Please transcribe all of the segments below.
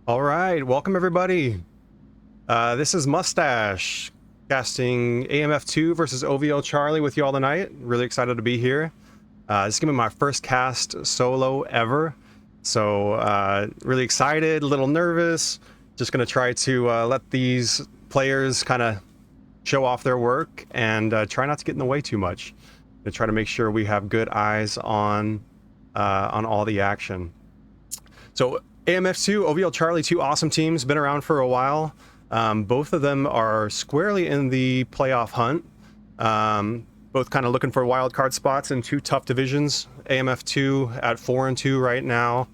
All right, welcome everybody. This is Mustache casting AMF2 versus OVL Charlie with you all tonight. Really excited to be here. This is gonna be my first cast solo ever, so really excited, a little nervous. Just gonna try to let these players kind of show off their work and try not to get in the way too much. To try to make sure we have good eyes on all the action. So AMF2, OVL Charlie, two awesome teams, been around for a while. Both of them are squarely in the playoff hunt. Both kind of looking for wild card spots in two tough divisions. AMF2 at 4-2 right now.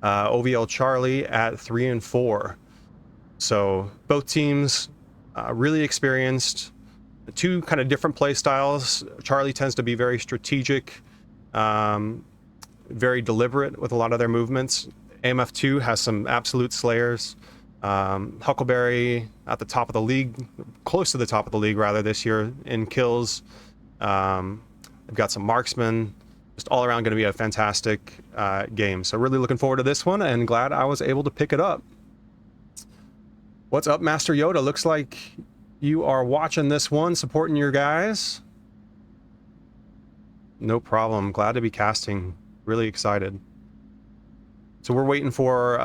OVL Charlie at 3-4. So both teams really experienced. Two kind of different play styles. Charlie tends to be very strategic, very deliberate with a lot of their movements. AMF2 has some absolute slayers. Huckleberry at the top of the league, close to the top of the league rather this year in kills. They've got some marksmen. Just all around going to be a fantastic game. So really looking forward to this one and glad I was able to pick it up. What's up, Master Yoda? Looks like you are watching this one, supporting your guys. No problem. Glad to be casting. Really excited. So we're waiting for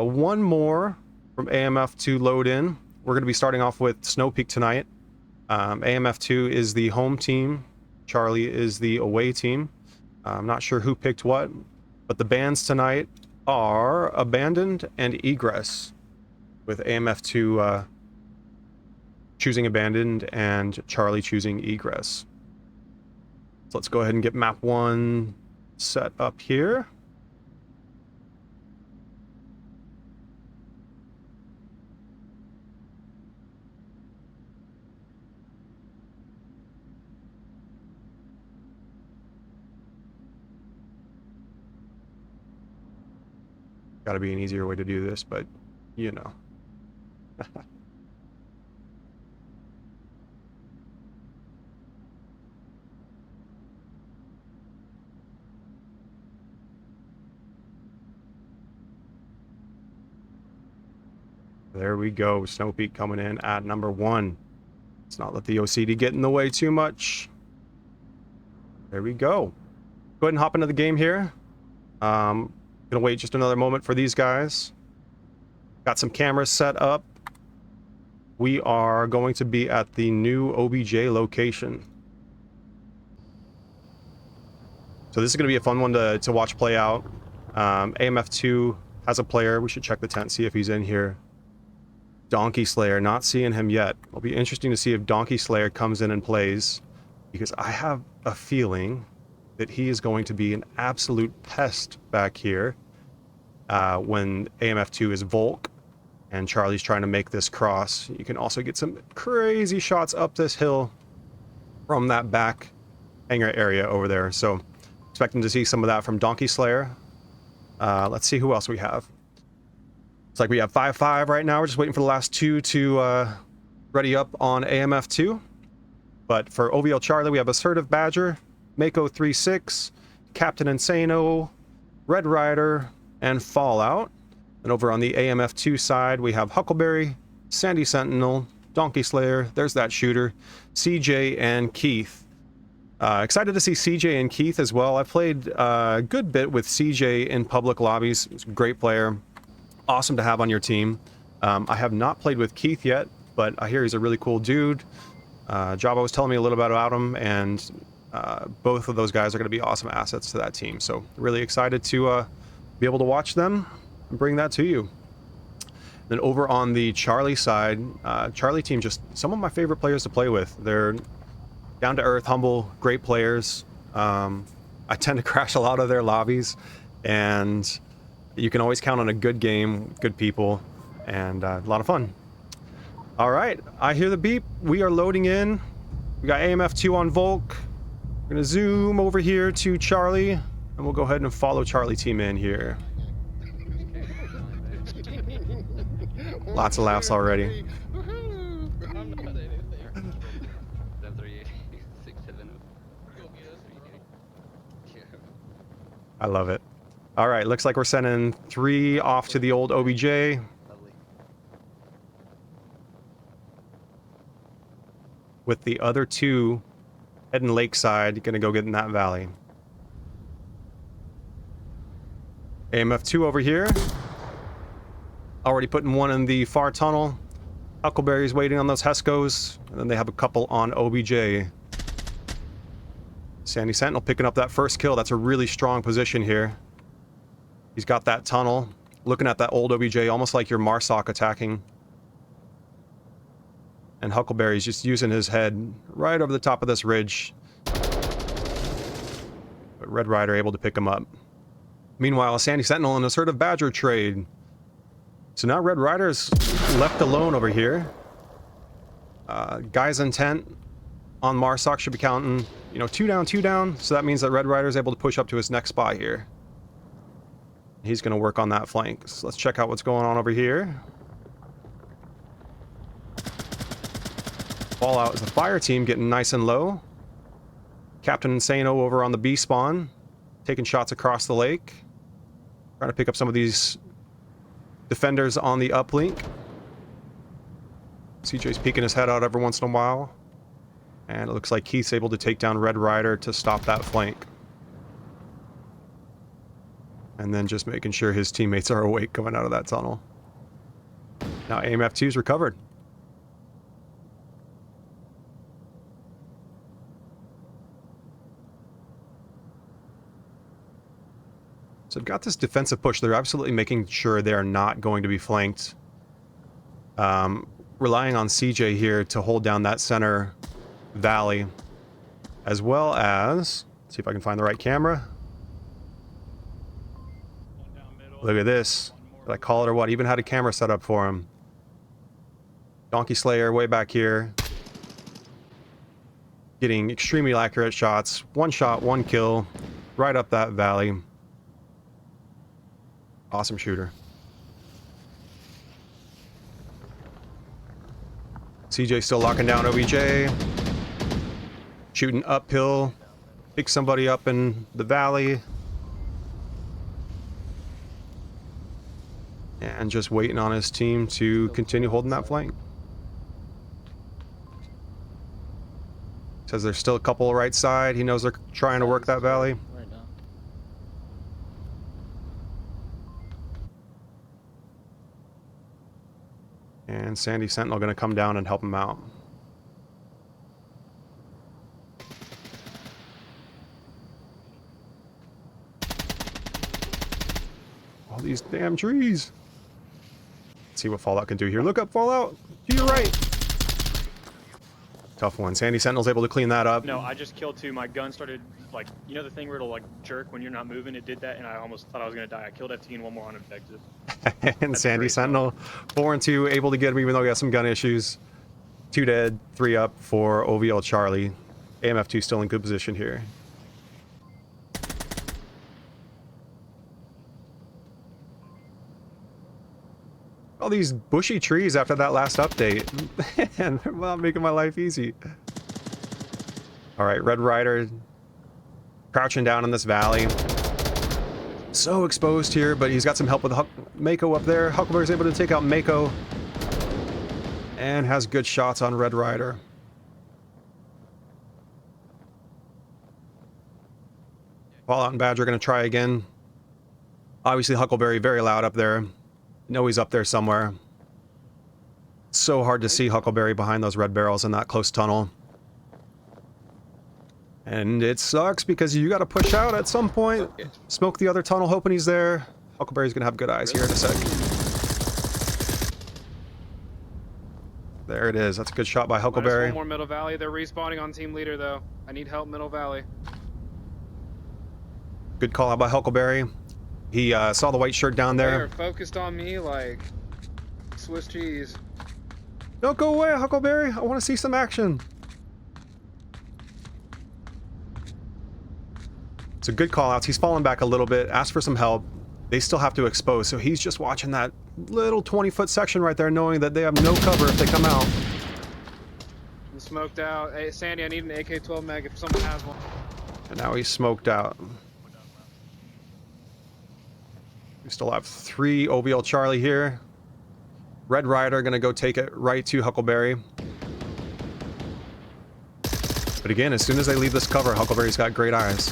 one more from AMF to load in. We're going to be starting off with Snow Peak tonight. AMF2 is the home team. Charlie is the away team. I'm not sure who picked what, but the bans tonight are Abandoned and Egress, with AMF2 choosing Abandoned and Charlie choosing Egress. So let's go ahead and get map 1 set up here. Got to be an easier way to do this, but you know. There we go. Snow Peak coming in at number 1. Let's not let the OCD get in the way too much. There we go. Go ahead and hop into the game here. Gonna wait just another moment for these guys. Got some cameras set up. We are going to be at the new OBJ location. So this is going to be a fun one to watch play out. AMF2 has a player. We should check the tent, see if he's in here. Donkey Slayer, not seeing him yet. It'll be interesting to see if Donkey Slayer comes in and plays, because I have a feeling that he is going to be an absolute pest back here when AMF2 is Volk and Charlie's trying to make this cross. You can also get some crazy shots up this hill from that back hangar area over there. So expecting to see some of that from Donkey Slayer. Let's see who else we have. It's like we have 5-5 right now. We're just waiting for the last 2 to ready up on AMF2. But for OVL Charlie, we have Assertive Badger, Mako 36, Captain Insano, Red Rider, and Fallout. And over on the AMF2 side, we have Huckleberry, Sandy Sentinel, Donkey Slayer, there's that shooter, CJ, and Keith. Excited to see CJ and Keith as well. I played a good bit with CJ in public lobbies. He's a great player. Awesome to have on your team. I have not played with Keith yet, but I hear he's a really cool dude. Jabba was telling me a little bit about him, and both of those guys are going to be awesome assets to that team. So really excited to be able to watch them and bring that to you. Then over on the Charlie side, Charlie team, just some of my favorite players to play with. They're down to earth, humble, great players. I tend to crash a lot of their lobbies, and you can always count on a good game, good people, and a lot of fun. All right, I hear the beep. We are loading in. We got AMF2 on Volk. We're gonna zoom over here to Charlie, and we'll go ahead and follow Charlie team in here. Lots of laughs already. I love it. All right, looks like we're sending 3 off to the old OBJ. Lovely. With the other 2 heading lakeside, gonna go get in that valley. AMF2 over here. Already putting 1 in the far tunnel. Huckleberry's waiting on those Hescos, and then they have a couple on OBJ. Sandy Sentinel picking up that first kill. That's a really strong position here. He's got that tunnel, looking at that old OBJ, almost like your Marsoc attacking. And Huckleberry's just using his head right over the top of this ridge. But Red Rider able to pick him up. Meanwhile, Sandy Sentinel and Assertive Badger trade. So now Red Rider's left alone over here. Guy's intent on Marsoc should be counting, you know, 2 down, 2 down. So that means that Red Rider's able to push up to his next spot here. He's going to work on that flank. So let's check out what's going on over here. Fallout is the fire team getting nice and low. Captain Insano over on the B spawn, taking shots across the lake. Trying to pick up some of these defenders on the uplink. CJ's peeking his head out every once in a while. And it looks like Keith's able to take down Red Rider to stop that flank. And then just making sure his teammates are awake coming out of that tunnel. Now AMF2's recovered. So they've got this defensive push. They're absolutely making sure they are not going to be flanked. Relying on CJ here to hold down that center valley. As well as, let's see if I can find the right camera. Look at this. Did I call it or what? Even had a camera set up for him. Donkey Slayer way back here. Getting extremely accurate shots. 1 shot, 1 kill. Right up that valley. Awesome shooter. CJ still locking down OBJ. Shooting uphill. Pick somebody up in the valley. And just waiting on his team to continue holding that flank. Says there's still a couple right side. He knows they're trying to work that valley. And Sandy Sentinel going to come down and help him out. All these damn trees. Let's see what Fallout can do here. Look up, Fallout. To your right. Tough one. Sandy Sentinel's able to clean that up. No, I just killed two. My gun started, like, you know the thing where it'll, like, jerk when you're not moving? It did that, and I almost thought I was going to die. I killed FT and one more on objective. And that's Sandy Sentinel, 4 and 2, able to get him even though he has some gun issues. 2 dead, 3 up for OVL Charlie. AMF 2 still in good position here. All these bushy trees after that last update. Man, they're not making my life easy. Alright, Red Rider crouching down in this valley. So exposed here, but he's got some help with Mako up there. Huckleberry's able to take out Mako. And has good shots on Red Rider. Fallout and Badger are going to try again. Obviously, Huckleberry very loud up there. Know he's up there somewhere. So hard to see Huckleberry behind those red barrels in that close tunnel. And it sucks because you got to push out at some point. Smoke the other tunnel, hoping he's there. Huckleberry's going to have good eyes here in a sec. There it is. That's a good shot by Huckleberry. One more Middle Valley. They're respawning on team leader, though. I need help, Middle Valley. Good call out by Huckleberry. He saw the white shirt down there. They're focused on me like Swiss cheese. Don't go away, Huckleberry. I want to see some action. So good call outs. He's fallen back a little bit. Asked for some help. They still have to expose. So he's just watching that little 20-foot section right there, knowing that they have no cover if they come out. I'm smoked out. Hey, Sandy, I need an AK-12 mag if someone has one. And now he's smoked out. We still have 3 OVL Charlie here. Red Rider gonna go take it right to Huckleberry. But again, as soon as they leave this cover, Huckleberry's got great eyes.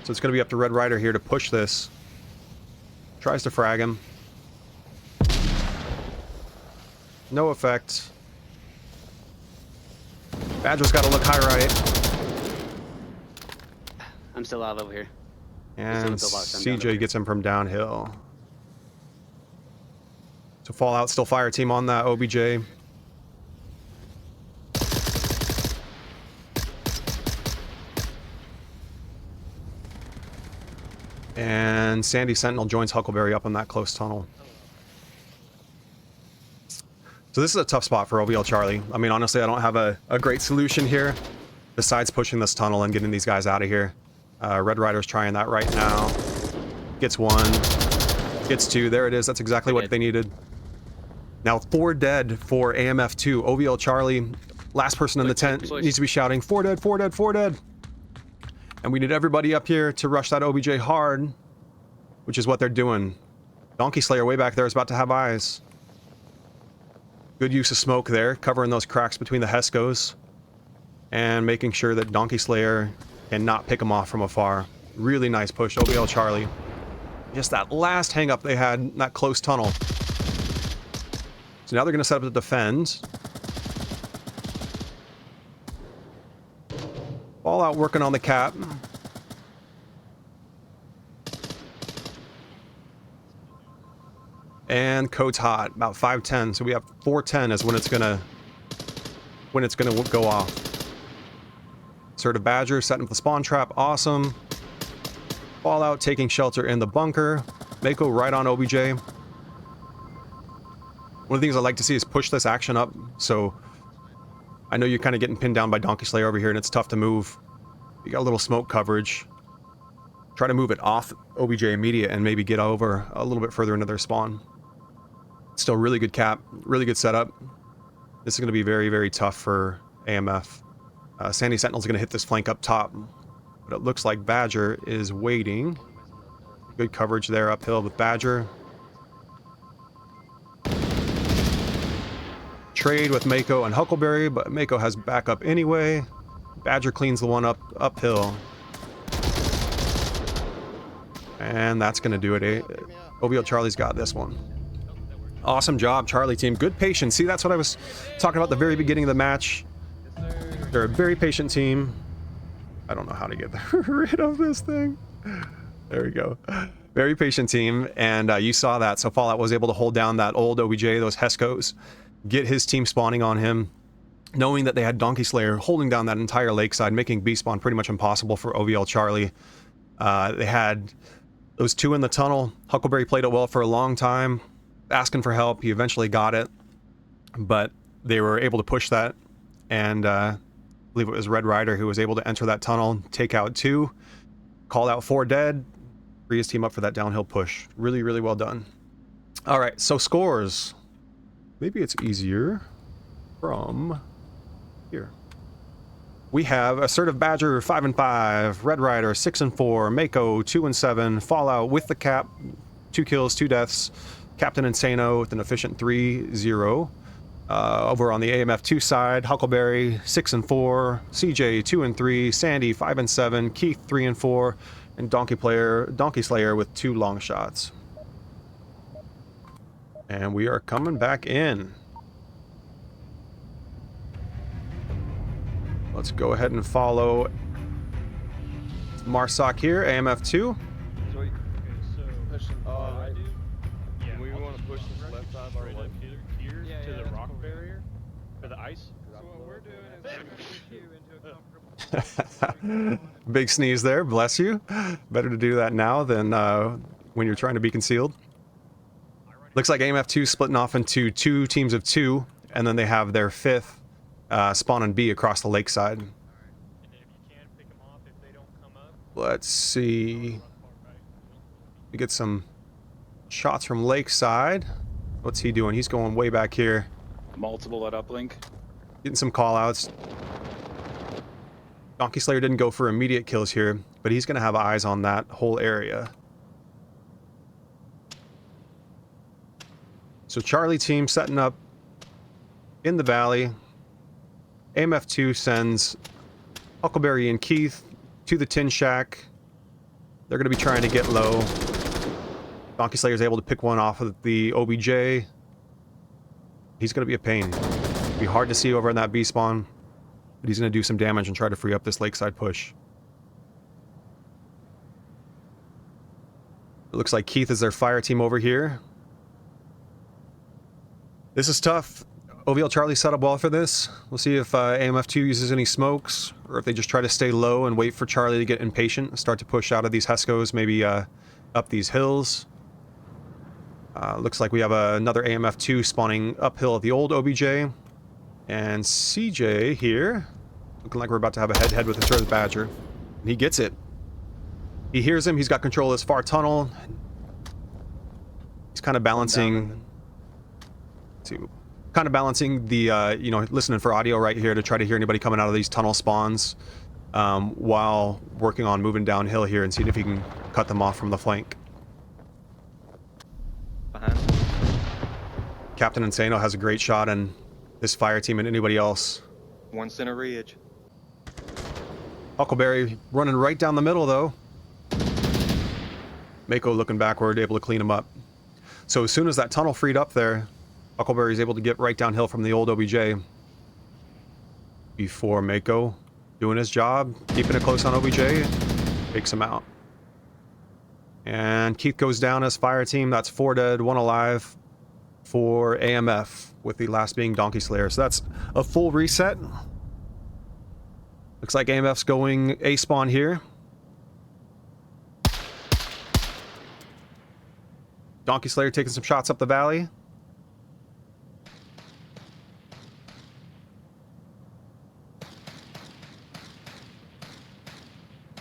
So it's gonna be up to Red Rider here to push this. Tries to frag him. No effect. Badger's gotta look high right. I'm still out over here. And CJ gets him from downhill. So Fallout still fire team on that OBJ. And Sandy Sentinel joins Huckleberry up on that close tunnel. So this is a tough spot for OVL Charlie. I mean, honestly, I don't have a great solution here besides pushing this tunnel and getting these guys out of here. Red Rider's trying that right now. Gets 1. Gets 2. There it is. That's exactly what they needed. Now 4 dead for AMF 2. OVL Charlie, last person in the tent, needs to be shouting, 4 dead, 4 dead, 4 dead. And we need everybody up here to rush that OBJ hard, which is what they're doing. Donkey Slayer way back there is about to have eyes. Good use of smoke there, covering those cracks between the Hescos. And making sure that Donkey Slayer cannot pick him off from afar. Really nice push, OVL Charlie. Just that last hang up they had in that close tunnel. So now they're going to set up to defend. Fallout working on the cap. And code's hot, about 510. So we have 410 is when it's gonna go off. Assertive Badger setting up the spawn trap, awesome. Fallout taking shelter in the bunker. Mako right on OBJ. One of the things I like to see is push this action up. So I know you're kind of getting pinned down by Donkey Slayer over here and it's tough to move. You got a little smoke coverage. Try to move it off OBJ immediate and maybe get over a little bit further into their spawn. Still really good cap, really good setup. This is going to be very, very tough for AMF. Sandy Sentinel's going to hit this flank up top, but it looks like Badger is waiting. Good coverage there uphill with Badger. Trade with Mako and Huckleberry, but Mako has backup anyway. Badger cleans the one up uphill. And that's going to do it. OVL Charlie's got this one. Awesome job, Charlie team. Good patience. See, that's what I was talking about at the very beginning of the match. They're a very patient team. I don't know how to get rid of this thing. There we go. Very patient team, and you saw that. So Fallout was able to hold down that old OBJ, those Heskos, get his team spawning on him, knowing that they had Donkey Slayer holding down that entire lakeside, making B-spawn pretty much impossible for OVL Charlie. They had those two in the tunnel. Huckleberry played it well for a long time, asking for help. He eventually got it, but they were able to push that, and I believe it was Red Rider who was able to enter that tunnel, take out 2, call out 4 dead, free his team up for that downhill push. Really, really well done. All right, so scores. Maybe it's easier from here. We have Assertive Badger 5-5, Red Rider 6-4, Mako 2-7, Fallout with the cap, 2 kills, 2 deaths, Captain Insano with an efficient 3-0. Over on the AMF2 side, Huckleberry 6-4, CJ 2-3, Sandy 5-7, Keith 3-4, and Donkey Slayer with 2 long shots. And we are coming back in. Let's go ahead and follow Marsoc here, AMF2. So, Okay, so Pushing what I do? Yeah, we I'll want to just push run this left side straight or up here Yeah, to yeah, the that's rock what we're barrier for the ice. So what we're doing is we're gonna push you into a comfortable Big sneeze there, bless you. Better to do that now than when you're trying to be concealed. Looks like AMF2 splitting off into 2 teams of 2, and then they have their 5th spawn on B across the lakeside. And then if you can pick them off if they don't come up. Let's see. We get some shots from lakeside. What's he doing? He's going way back here. Multiple at uplink. Getting some call-outs. Donkey Slayer didn't go for immediate kills here, but he's going to have eyes on that whole area. So Charlie team setting up in the valley. AMF2 sends Huckleberry and Keith to the tin shack. They're going to be trying to get low. Donkey Slayer's able to pick one off of the OBJ. He's going to be a pain. It'll be hard to see over in that B spawn, but he's going to do some damage and try to free up this lakeside push. It looks like Keith is their fire team over here. This is tough. OVL Charlie set up well for this. We'll see if AMF2 uses any smokes, or if they just try to stay low and wait for Charlie to get impatient and start to push out of these Heskos, maybe up these hills. Looks like we have another AMF2 spawning uphill at the old OBJ. And CJ here, looking like we're about to have a head-to-head with the Assertive Badger. And he gets it. He hears him, he's got control of this far tunnel. He's kind of balancing... Kind of balancing the, you know, listening for audio right here to try to hear anybody coming out of these tunnel spawns while working on moving downhill here and seeing if he can cut them off from the flank. Behind. Captain Insano has a great shot on this fire team and anybody else. One center ridge. Huckleberry running right down the middle though. Mako looking backward, able to clean him up. So as soon as that tunnel freed up there, Huckleberry is able to get right downhill from the old OBJ before Mako doing his job, keeping it close on OBJ, takes him out. And Keith goes down as fire team. That's 4 dead, 1 alive for AMF, with the last being Donkey Slayer. So that's a full reset. Looks like AMF's going A spawn here. Donkey Slayer taking some shots up the valley.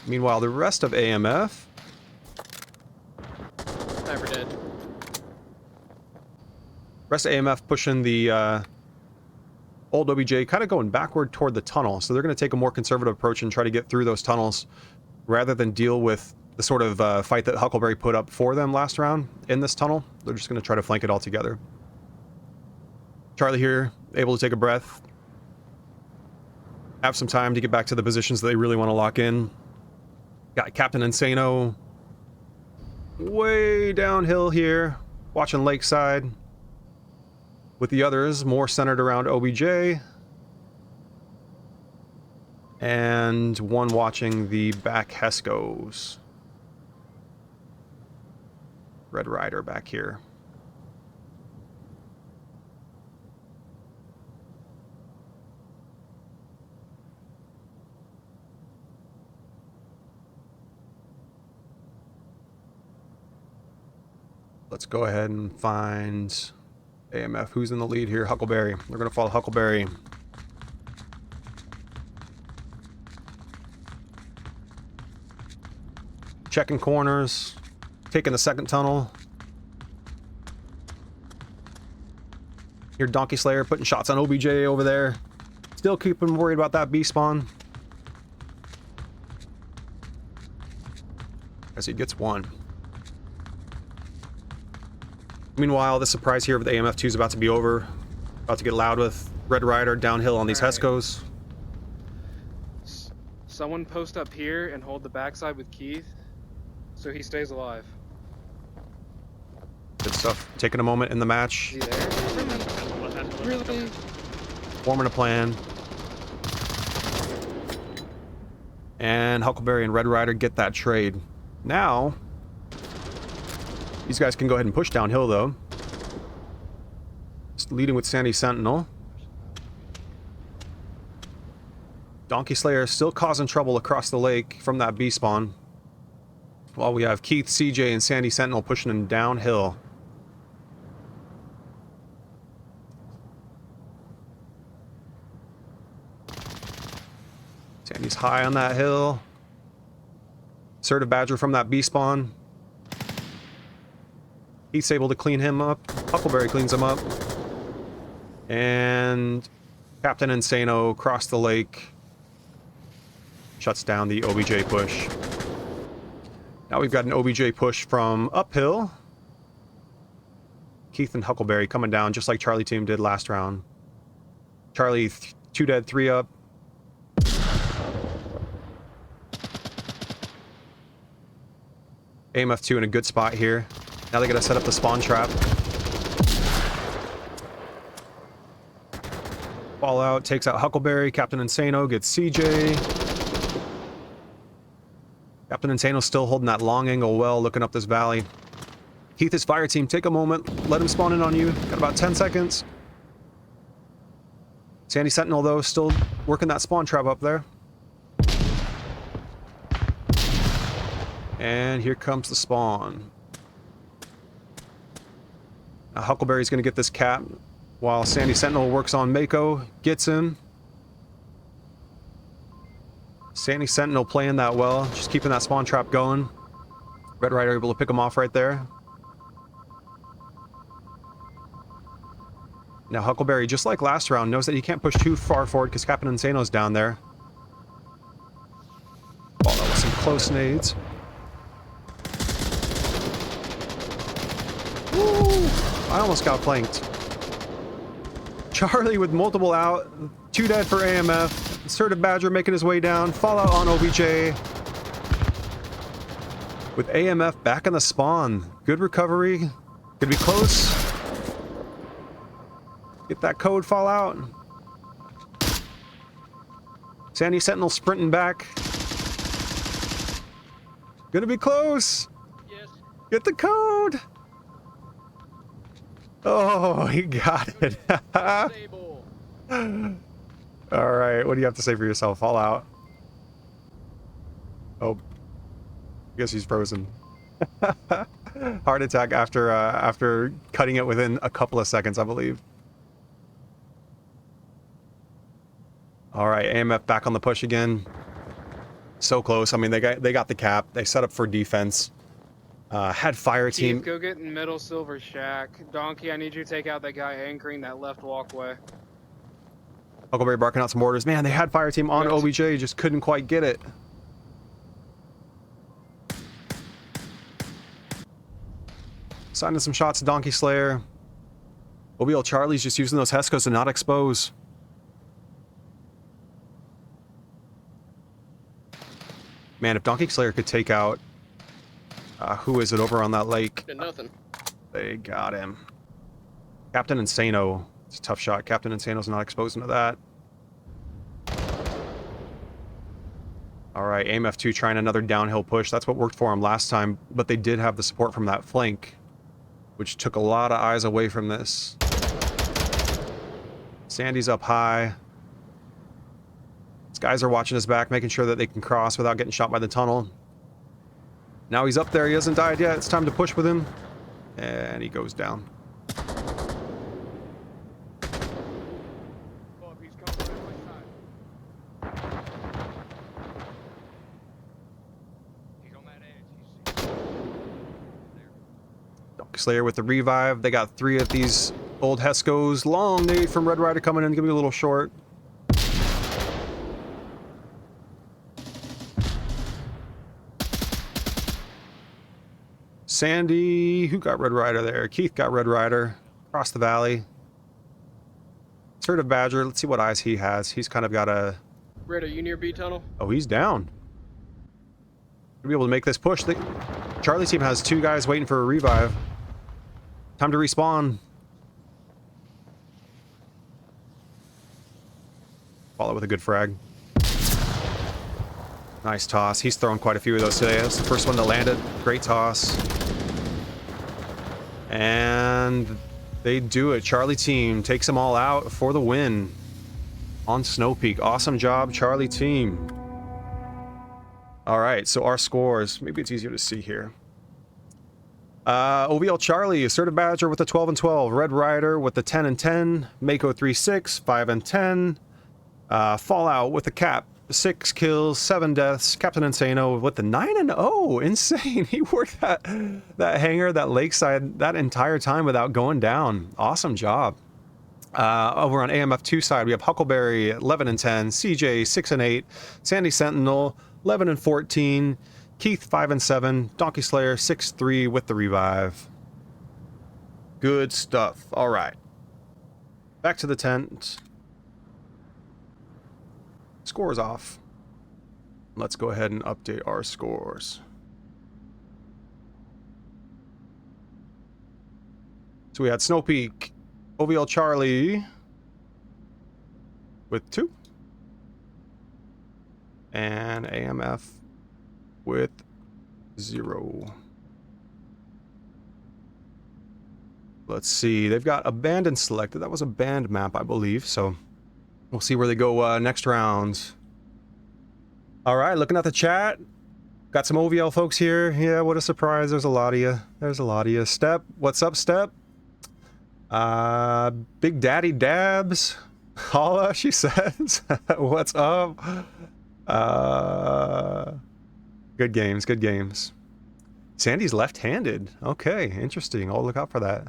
Meanwhile, the rest of AMF... Sniper dead. Rest of AMF pushing the old OBJ kind of going backward toward the tunnel. So they're going to take a more conservative approach and try to get through those tunnels rather than deal with the sort of fight that Huckleberry put up for them last round in this tunnel. They're just going to try to flank it all together. Charlie here, able to take a breath. Have some time to get back to the positions that they really want to lock in. Got Captain Insano way downhill here, watching Lakeside. With the others more centered around OBJ. And one watching the back Hescos. Red Rider back here. Let's go ahead and find AMF. Who's in the lead here? Huckleberry. We're going to follow Huckleberry. Checking corners. Taking the second tunnel. Here, Donkey Slayer putting shots on OBJ over there. Still keeping worried about that B spawn. As he gets one. Meanwhile, the surprise here with the AMF2 is about to be over. About to get loud with Red Rider downhill on these Hescos. Someone post up here and hold the backside with Keith so he stays alive. Good stuff. Taking a moment in the match. Is he there? Really? Forming a plan. And Huckleberry and Red Rider get that trade. Now, these guys can go ahead and push downhill, though. Just leading with Sandy Sentinel. Donkey Slayer is still causing trouble across the lake from that B spawn. While we have Keith, CJ, and Sandy Sentinel pushing him downhill. Sandy's high on that hill. Assertive Badger from that B spawn. He's able to clean him up. Huckleberry cleans him up. And Captain Insano across the lake shuts down the OBJ push. Now we've got an OBJ push from uphill. Keith and Huckleberry coming down just like Charlie team did last round. Charlie 2 dead, 3 up. AMF2 in a good spot here. Now they gotta set up the spawn trap. Fallout takes out Huckleberry. Captain Insano gets CJ. Captain Insano still holding that long angle well, looking up this valley. Keith, his fire team, take a moment. Let him spawn in on you. Got about 10 seconds. Sandy Sentinel, though, still working that spawn trap up there. And here comes the spawn. Now Huckleberry's going to get this cap while Sandy Sentinel works on Mako. Gets him. Sandy Sentinel playing that well. Just keeping that spawn trap going. Red Rider able to pick him off right there. Now Huckleberry, just like last round, knows that he can't push too far forward because Captain Insano's down there. Oh, that was some close nades. Woo! I almost got flanked. Charlie with multiple out. 2 dead for AMF. Assertive Badger making his way down. Fallout on OBJ. With AMF back in the spawn. Good recovery. Could be close. Get that code, Fallout. Sandy Sentinel sprinting back. Gonna be close. Yes. Get the code. Oh, he got it. All right, what do you have to say for yourself? Fallout. Oh, I guess he's frozen. Heart attack after cutting it within a couple of seconds, I believe. All right, AMF back on the push again. So close. I mean, they got the cap. They set up for defense. Had fire team. Keith, go get in middle silver shack. Donkey, I need you to take out that guy anchoring that left walkway. Huckleberry barking out some orders. Man, they had fire team on Yes. OBJ, just couldn't quite get it. Signing some shots to Donkey Slayer. OVL Charlie's just using those Heskos to not expose. Man, if Donkey Slayer could take out... who is it over on that lake? Did nothing. They got him. Captain Insano. It's a tough shot. Captain Insano's not exposing to that. Alright, AMF 2 trying another downhill push. That's what worked for him last time, but they did have the support from that flank, which took a lot of eyes away from this. Sandy's up high. These guys are watching his back, making sure that they can cross without getting shot by the tunnel. Now he's up there. He hasn't died yet. It's time to push with him. And he goes down. Donkey Slayer with the revive. They got 3 of these old Heskos. Long nade from Red Rider coming in. Give me a little short. Sandy, who got Red Rider there? Keith got Red Rider. Across the valley. Assertive Badger, let's see what eyes he has. He's kind of got a... Red, are you near B tunnel? Oh, he's down. We'll be able to make this push. Charlie's team has 2 guys waiting for a revive. Time to respawn. Follow with a good frag. Nice toss. He's thrown quite a few of those today. That's the first one that landed. Great toss. And they do it. Charlie team takes them all out for the win on Snow Peak. Awesome job, Charlie team. All right, so our scores. Maybe it's easier to see here. OVL Charlie, Assertive Badger with the 12 and 12. Red Rider with the 10 and 10. Mako 3-6, 5 and 10. Fallout with the cap. 6 kills, 7 deaths. Captain Insano with the 9 and 0. Insane. He worked that hangar, that lakeside, that entire time without going down. Awesome job. Over on AMF 2 side, we have Huckleberry 11 and 10, CJ 6 and 8, Sandy Sentinel 11 and 14, Keith 5 and 7, Donkey Slayer 6-3 with the revive. Good stuff. All right. Back to the tent. Scores off. Let's go ahead and update our scores. So we had Snow Peak, OVL Charlie with 2, and AMF with 0. Let's see, they've got Abandoned selected. That was a banned map, I believe, so we'll see where they go next round. All right, looking at the chat. Got some OVL folks here. Yeah, what a surprise. There's a lot of you. There's a lot of you. Step, what's up, Step? Big Daddy Dabs. Holla, she says. What's up? Good games, good games. Sandy's left-handed. Okay, interesting. I'll look out for that.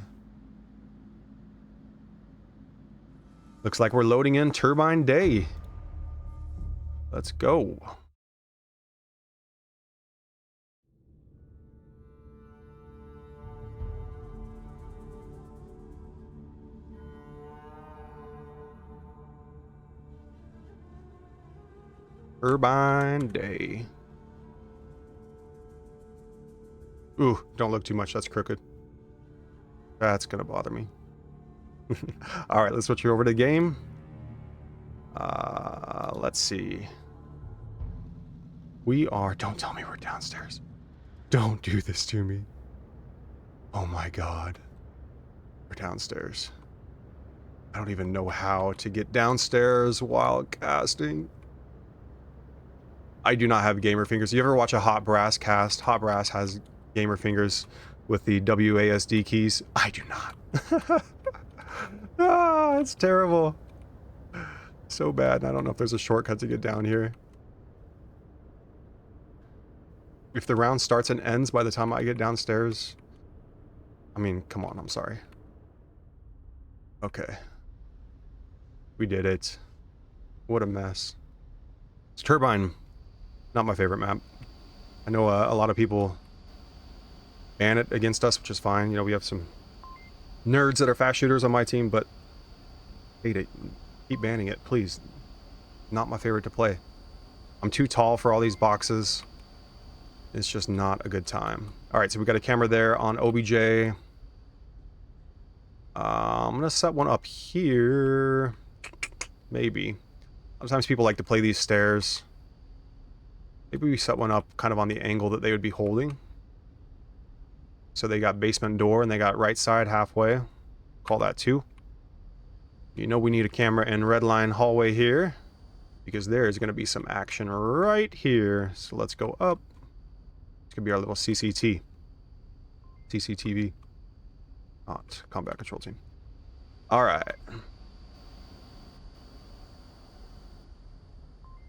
Looks like we're loading in Turbine Day. Let's go. Turbine Day. Ooh, don't look too much. That's crooked. That's gonna bother me. All right, let's switch you over to the game. Let's see. We are... Don't tell me we're downstairs. Don't do this to me. Oh my god. We're downstairs. I don't even know how to get downstairs while casting. I do not have gamer fingers. You ever watch a Hot Brass cast? Hot Brass has gamer fingers with the WASD keys. I do not. Ah, it's terrible. So bad. I don't know if there's a shortcut to get down here. If the round starts and ends by the time I get downstairs... I mean, come on, I'm sorry. Okay. We did it. What a mess. It's Turbine. Not my favorite map. I know a lot of people ban it against us, which is fine. You know, we have some nerds that are fast shooters on my team, but hate it. Keep banning it, please. Not my favorite to play. I'm too tall for all these boxes. It's just not a good time. Alright, so we got a camera there on OBJ. I'm gonna set one up here. Maybe. Sometimes people like to play these stairs. Maybe we set one up kind of on the angle that they would be holding. So they got basement door and they got right side halfway. Call that 2. You know we need a camera in red line hallway here, because there is going to be some action right here. So let's go up. It's going to be our little CCTV. Not combat control team. Alright.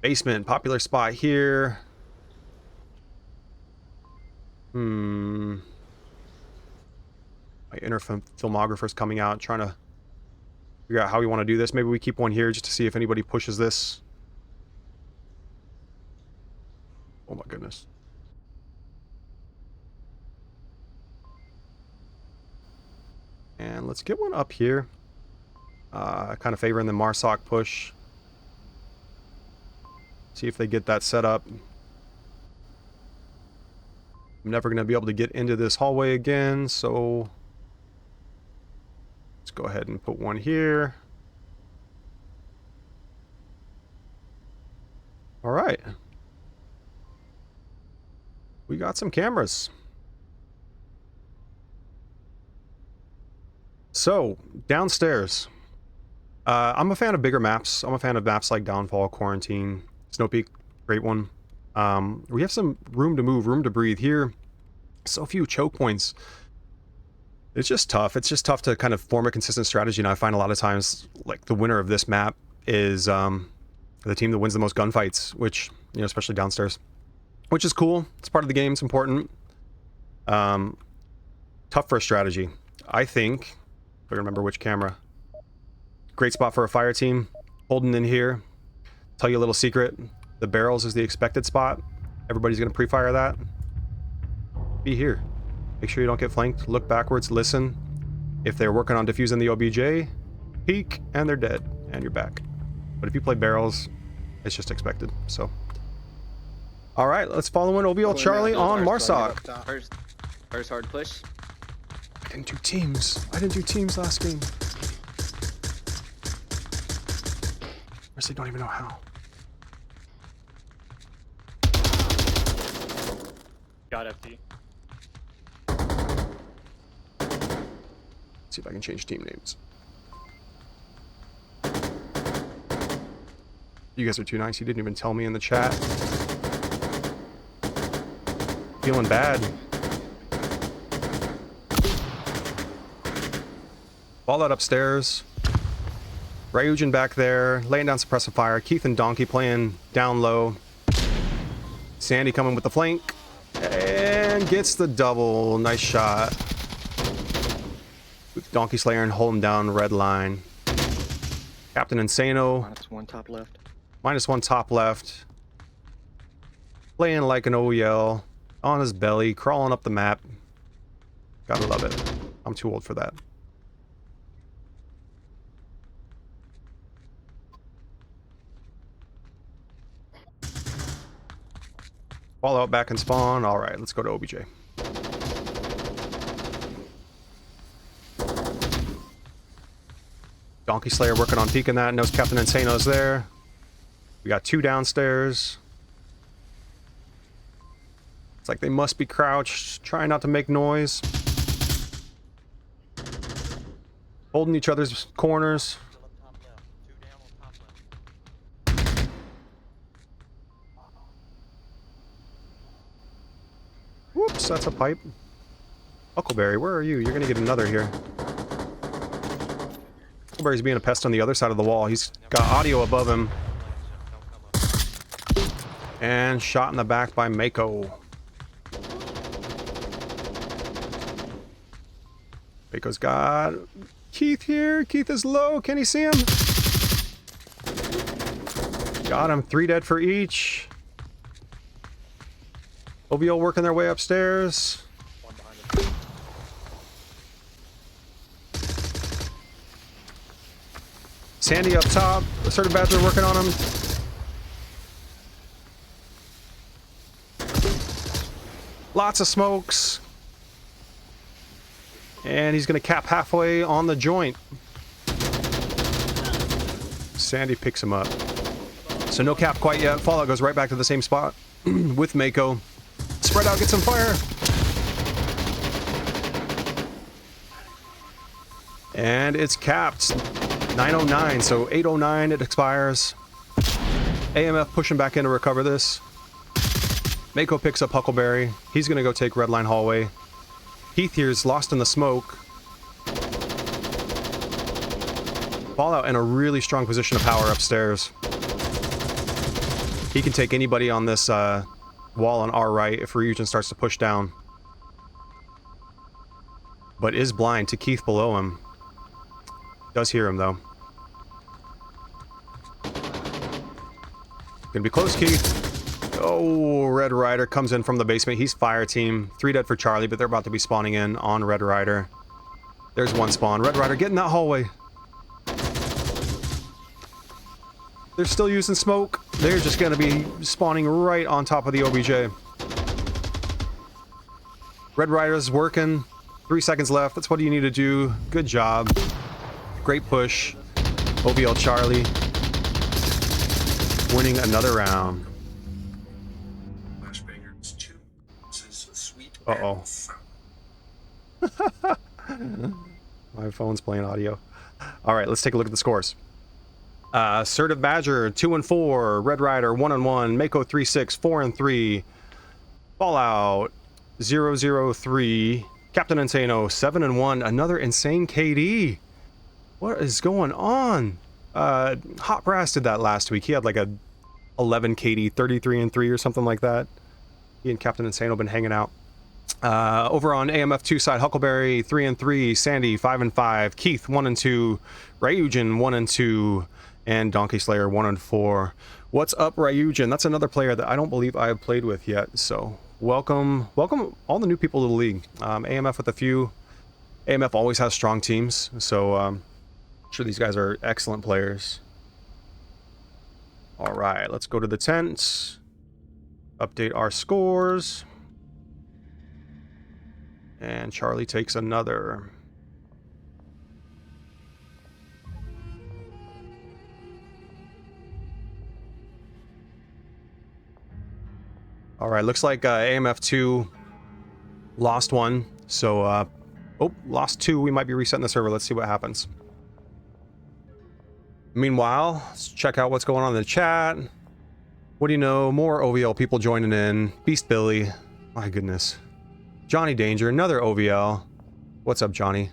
Basement, popular spot here. My inner filmographer's coming out, trying to figure out how we want to do this. Maybe we keep one here just to see if anybody pushes this. Oh my goodness. And let's get one up here. Kind of favoring the Marsoc push. See if they get that set up. I'm never going to be able to get into this hallway again, so let's go ahead and put one here. All right. We got some cameras. So, downstairs. I'm a fan of bigger maps. I'm a fan of maps like Downfall, Quarantine, Snow Peak, great one. We have some room to move, room to breathe here. So few choke points. It's just tough. It's just tough to kind of form a consistent strategy. And I find a lot of times, like, the winner of this map is the team that wins the most gunfights, which, you know, especially downstairs, which is cool. It's part of the game. It's important. Tough for a strategy. I think, if I remember which camera. Great spot for a fire team. Holding in here. Tell you a little secret. The barrels is the expected spot. Everybody's going to pre-fire that. Be here. Make sure you don't get flanked. Look backwards. Listen. If they're working on defusing the OBJ, peek, and they're dead. And you're back. But if you play barrels, it's just expected. So, alright, let's follow in OVL Charlie on Marsoc. First hard push. I didn't do teams. I didn't do teams last game. I don't even know how. Got FT. See if I can change team names. You guys are too nice. You didn't even tell me in the chat. Feeling bad. Ball that upstairs. Ryujin back there, laying down suppressive fire. Keith and Donkey playing down low. Sandy coming with the flank. And gets the double. Nice shot. With Donkey Slayer and hold him down red line. Captain Insano. -1 top left. -1 top left. Playing like an OVL. On his belly, crawling up the map. Gotta love it. I'm too old for that. Fall out back and spawn. Alright, let's go to OBJ. Donkey Slayer working on peeking that. Knows Captain Insano's there. We got 2 downstairs. It's like they must be crouched, trying not to make noise. Holding each other's corners. Whoops, that's a pipe. Huckleberry, where are you? You're gonna get another here. Huckleberry's being a pest on the other side of the wall. He's got audio above him. And shot in the back by Mako. Mako's got Keith here. Keith is low. Can he see him? Got him. 3 dead for each. OVL working their way upstairs. One behind us. Sandy up top. Assertive Badger working on him. Lots of smokes. And he's going to cap halfway on the joint. Sandy picks him up. So no cap quite yet. Fallout goes right back to the same spot with Mako. Spread out, get some fire. And it's capped. 909, so 809 it expires. AMF pushing back in to recover this. Mako picks up Huckleberry. He's going to go take Redline Hallway. Heath here's lost in the smoke. Fallout in a really strong position of power upstairs. He can take anybody on this wall on our right if Ryujin starts to push down. But is blind to Keith below him. Does hear him though. Gonna be close, Keith. Oh, Red Rider comes in from the basement. He's fire team. 3 dead for Charlie, but they're about to be spawning in on Red Rider. There's one spawn. Red Rider, get in that hallway. They're still using smoke. They're just gonna be spawning right on top of the OBJ. Red Rider's working. 3 seconds left. That's what you need to do. Good job. Great push. OVL Charlie winning another round. Uh-oh. My phone's playing audio. All right, let's take a look at the scores. Assertive Badger 2-4, Red Rider 1-1, Mako 3-6, 4-3, Fallout 0-0-3, Captain Insano 7-1, another insane KD. What is going on? Hot Brass did that last week. He had like a 11 KD, 33-3 or something like that. He and Captain Insano have been hanging out. Over on AMF 2 side, Huckleberry 3-3, Sandy 5-5, Keith 1-2, Ryujin 1-2, and Donkey Slayer 1-4. What's up, Ryujin? That's another player that I don't believe I have played with yet. So welcome all the new people to the league. AMF with a few. AMF always has strong teams, so I'm sure these guys are excellent players. All right, let's go to the tent. Update our scores. And Charlie takes another. All right, looks like AMF 2 lost one. So, oh, lost 2. We might be resetting the server. Let's see what happens. Meanwhile, let's check out what's going on in the chat. What do you know? More OVL people joining in. Beast Billy. My goodness. Johnny Danger, another OVL. What's up, Johnny?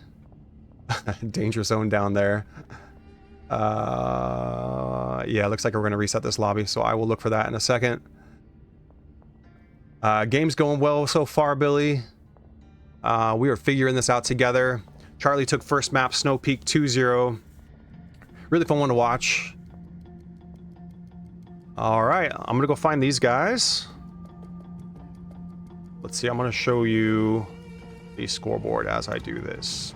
Danger zone down there. Yeah, looks like we're going to reset this lobby, so I will look for that in a second. Game's going well so far, Billy. We are figuring this out together. Charlie took first map, Snow Peak 2-0. Really fun one to watch. All right, I'm going to go find these guys. Let's see, I'm going to show you the scoreboard as I do this.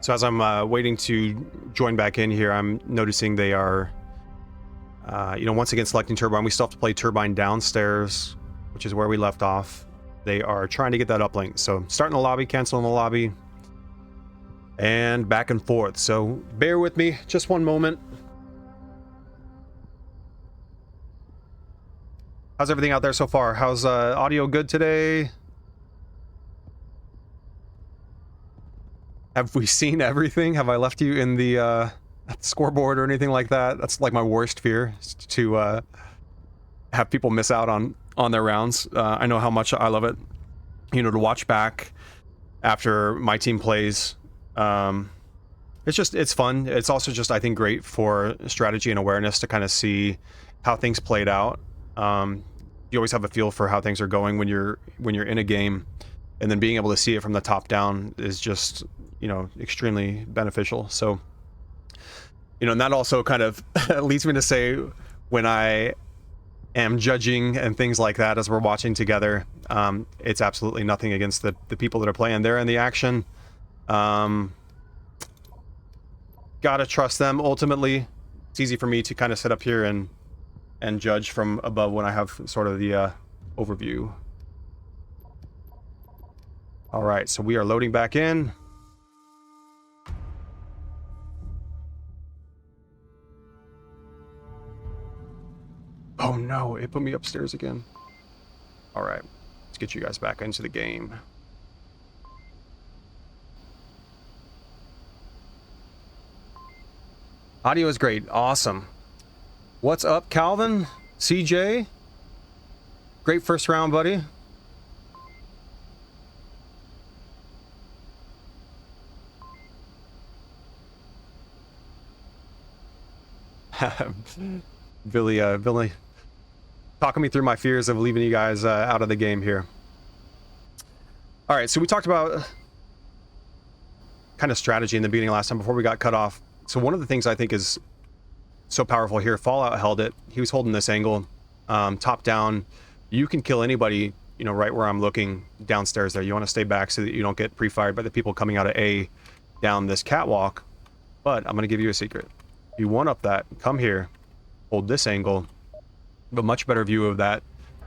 So as I'm waiting to join back in here, I'm noticing they are, once again selecting Turbine. We still have to play Turbine downstairs, which is where we left off. They are trying to get that uplink. So starting the lobby, canceling the lobby. and back and forth. So bear with me just one moment. How's everything out there so far? How's audio good today? Have we seen everything? Have I left you in the scoreboard or anything like that? That's like my worst fear, is to have people miss out on their rounds. I know how much I love it, you know, to watch back after my team plays. It's fun. It's also just, I think, great for strategy and awareness to kind of see how things played out. You always have a feel for how things are going when you're in a game, and then being able to see it from the top down is just, you know, extremely beneficial. So, you know, and that also kind of leads me to say, when I am judging and things like that as we're watching together, it's absolutely nothing against the people that are playing. They're in the action. Gotta trust them. Ultimately, it's easy for me to kind of sit up here and judge from above when I have sort of the overview. All right, so we are loading back in. Oh no, it put me upstairs again. All right, let's get you guys back into the game. Audio is great. Awesome. What's up, Calvin? CJ? Great first round, buddy. Billy talking me through my fears of leaving you guys out of the game here. All right, so we talked about kind of strategy in the beginning last time before we got cut off. So one of the things I think is so powerful here, Fallout held it. He was holding this angle, top down. You can kill anybody, you know, right where I'm looking downstairs there. You want to stay back so that you don't get pre-fired by the people coming out of A down this catwalk. But I'm going to give you a secret. If you one up that, come here, hold this angle, have a much better view of that.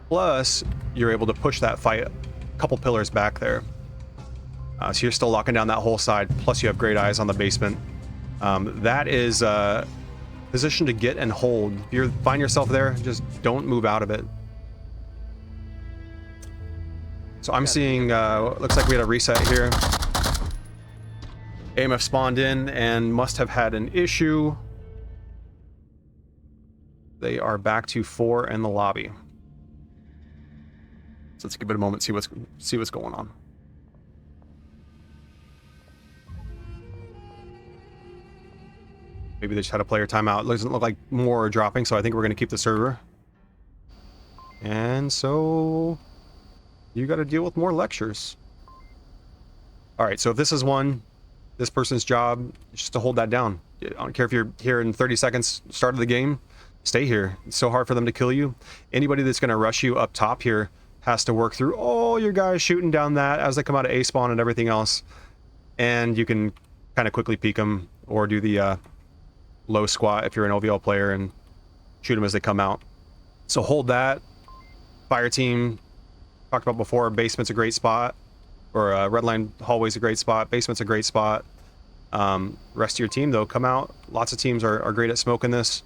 Plus, you're able to push that fight a couple pillars back there. So you're still locking down that whole side. Plus, you have great eyes on the basement. That is position to get and hold. If you find yourself there, just don't move out of it. So I'm seeing, looks like we had a reset here. AMF spawned in and must have had an issue. They are back to 4 in the lobby. So let's give it a moment, see what's going on. Maybe they just had a player timeout. It doesn't look like more are dropping, so I think we're going to keep the server. And so you got to deal with more lectures. All right, so if this is this person's job is just to hold that down. I don't care if you're here in 30 seconds, start of the game, stay here. It's so hard for them to kill you. Anybody that's going to rush you up top here has to work through all your guys shooting down that as they come out of A spawn and everything else. And you can kind of quickly peek them or do the low squat if you're an OVL player and shoot them as they come out. So hold that. Fire team, talked about before, basement's a great spot. Or red line hallway's a great spot. Basement's a great spot. Rest of your team, though, come out. Lots of teams are great at smoking this.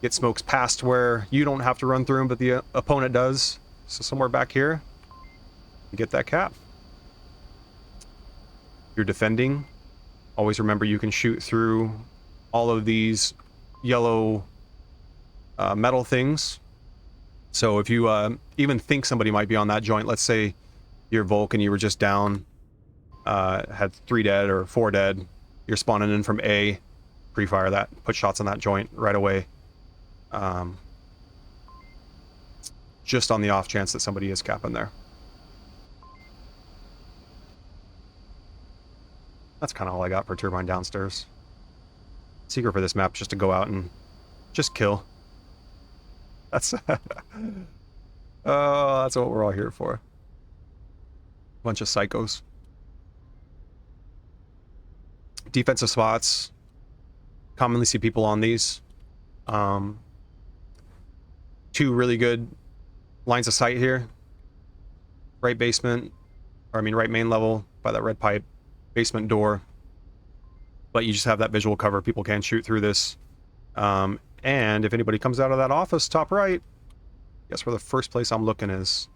Get smokes past where you don't have to run through them, but the opponent does. So somewhere back here, you get that cap. If you're defending, always remember you can shoot through all of these yellow metal things. So if you even think somebody might be on that joint, let's say you're Volk and you were just down, had 3 dead or 4 dead, you're spawning in from A, pre-fire that, put shots on that joint right away. Just on the off chance that somebody is capping there. That's kind of all I got for Turbine downstairs. Secret for this map is just to go out and just kill. That's oh, that's what we're all here for. Bunch of psychos. Defensive spots. Commonly see people on these. 2 really good lines of sight here. Right basement, or I mean right main level by that red pipe. Basement door. but you just have that visual cover. People can shoot through this. And if anybody comes out of that office, top right, guess where the first place I'm looking is?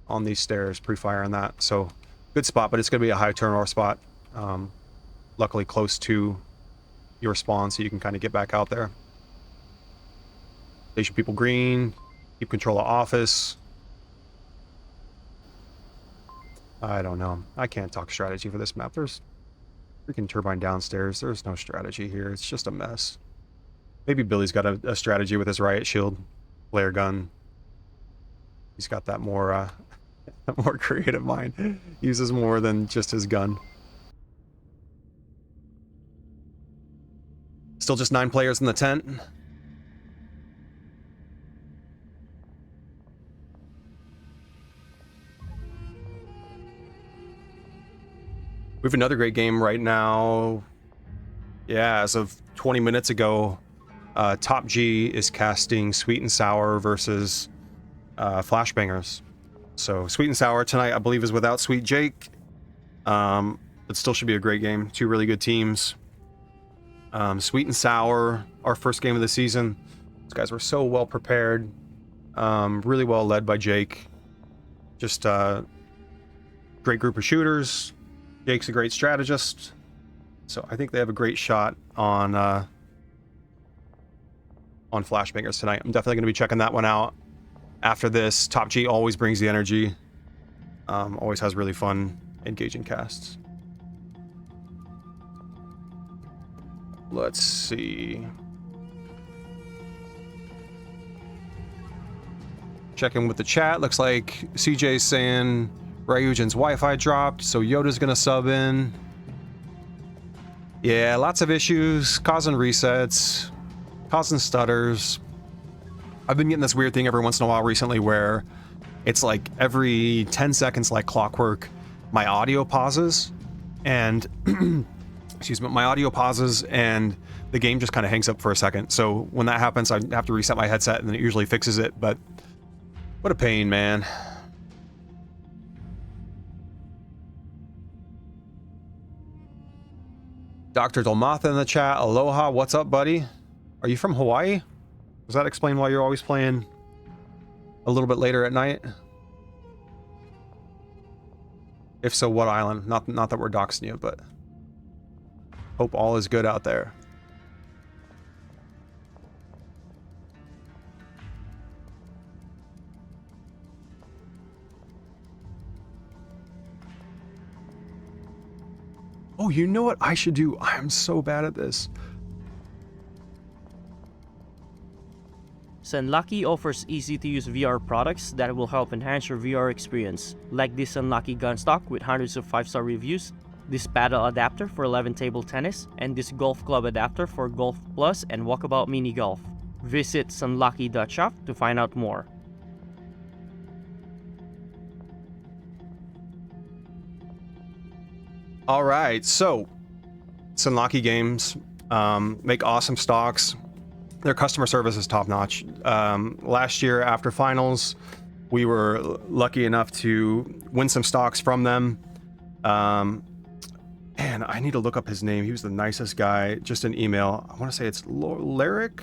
On these stairs, pre-fire on that. So, good spot, but it's going to be a high turnover spot. Luckily close to your spawn, so you can kind of get back out there. Station people green, keep control of office. I don't know. I can't talk strategy for this map. There's freaking turbine downstairs. There's no strategy here. It's just a mess. Maybe Billy's got a strategy with his riot shield, flare gun. He's got that more more creative mind. Uses more than just his gun. Still just 9 players in the tent. We have another great game right now. Yeah, as of 20 minutes ago, Top G is casting Sweet and Sour versus Flashbangers. So Sweet and Sour tonight, I believe, is without Sweet Jake. But still should be a great game. 2 really good teams. Sweet and Sour, our first game of the season. These guys were so well prepared. Really well led by Jake. Just a great group of shooters. Jake's a great strategist. So I think they have a great shot on Flashbangers tonight. I'm definitely going to be checking that one out. After this, Top G always brings the energy. Always has really fun, engaging casts. Let's see. Checking with the chat. Looks like CJ's saying Ryujin's Wi-Fi dropped, so Yoda's gonna sub in. Yeah, lots of issues, causing resets, causing stutters. I've been getting this weird thing every once in a while recently where it's like every 10 seconds, like clockwork, my audio pauses and excuse me, my audio pauses and the game just kind of hangs up for a second. So when that happens, I have to reset my headset and then it usually fixes it, but what a pain, man. Dr. Dolmatha in the chat. Aloha, what's up, buddy? Are you from Hawaii? Does that explain why you're always playing a little bit later at night? If so, what island? Not that we're doxing you, but hope all is good out there. Oh, you know what I should do? I am so bad at this. Sunlucky offers easy-to-use VR products that will help enhance your VR experience, like this Sunlucky gun stock with hundreds of 5-star reviews, this paddle adapter for 11 table tennis, and this golf club adapter for Golf Plus and Walkabout Mini Golf. Visit sunlucky.shop to find out more. All right, so Sunlucky Games make awesome stocks. Their customer service is top notch. Last year after finals, we were lucky enough to win some stocks from them. And I need to look up his name. He was the nicest guy. Just an email. I want to say it's Lyric.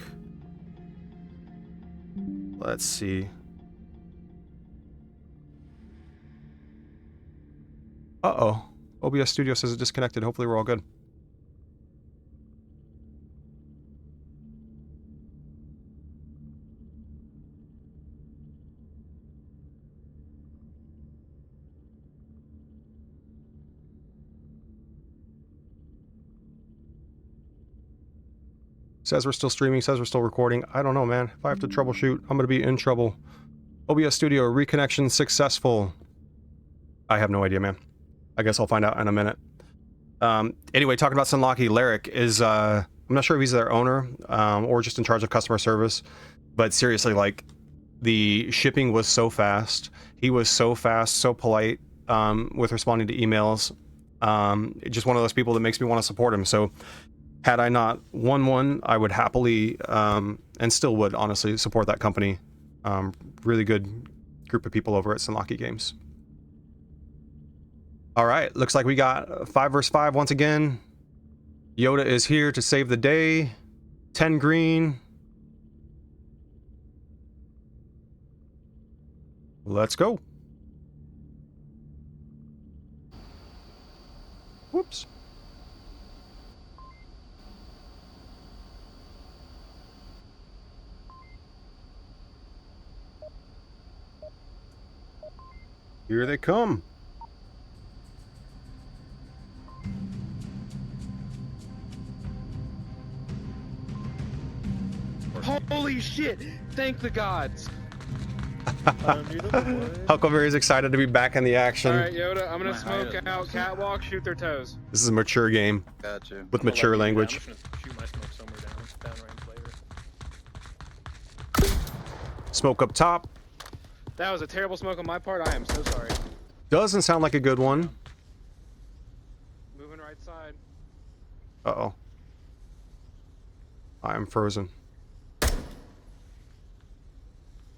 Let's see. Uh-oh. OBS Studio says it disconnected. Hopefully we're all good. Says we're still streaming, says we're still recording. I don't know, man. If I have to troubleshoot, I'm going to be in trouble. OBS Studio, reconnection successful. I have no idea, man. I guess I'll find out in a minute. Anyway, talking about Sunlucky, Lyric is, I'm not sure if he's their owner or just in charge of customer service, but seriously, like, the shipping was so fast. He was so fast, so polite with responding to emails. Just one of those people that makes me want to support him. So had I not won one, I would happily, and still would, honestly, support that company. Really good group of people over at Sunlucky Games. All right, looks like we got 5 versus 5 once again. Yoda is here to save the day. 10 green. Let's go. Whoops. Here they come. Holy shit! Thank the gods. Huckleberry's excited to be back in the action. All right, Yoda, I'm gonna My smoke height out, catwalk, shoot their toes. This is a mature game Gotcha. with mature I'm language. just gonna shoot my smoke somewhere downrange later. Smoke up top. That was a terrible smoke on my part. I am so sorry. Doesn't sound like a good one. Moving right side. Uh-oh. I'm frozen.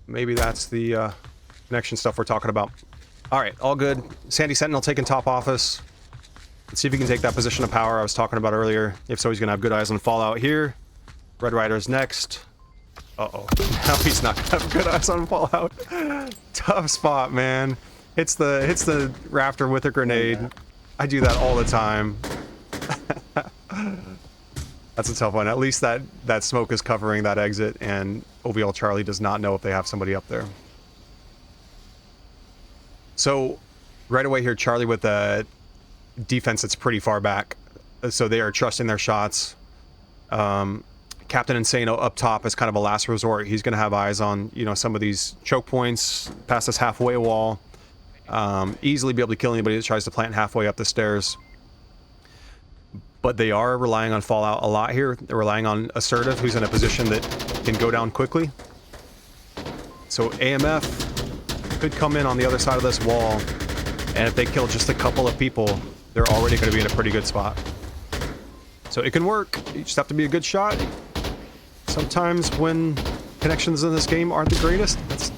Maybe that's the connection stuff we're talking about. All right, all good. Sandy Sentinel taking top office. Let's see if he can take that position of power I was talking about earlier. If so, he's going to have good eyes on Fallout here. Red Rider's next. Uh-oh. Now he's not going to have good eyes on Fallout. Tough spot, man. Hits the raptor with a grenade. I do that all the time. That's a tough one. At least that smoke is covering that exit, and OVL Charlie does not know if they have somebody up there. So, right away here, Charlie with a defense that's pretty far back. So they are trusting their shots. Captain Insano up top is kind of a last resort. He's going to have eyes on, you know, some of these choke points past this halfway wall. Easily be able to kill anybody that tries to plant halfway up the stairs. But they are relying on Fallout a lot here. They're relying on Assertive, who's in a position that can go down quickly. So AMF could come in on the other side of this wall, and if they kill just a couple of people, they're already going to be in a pretty good spot. So it can work. You just have to be a good shot. Sometimes when connections in this game aren't the greatest, it's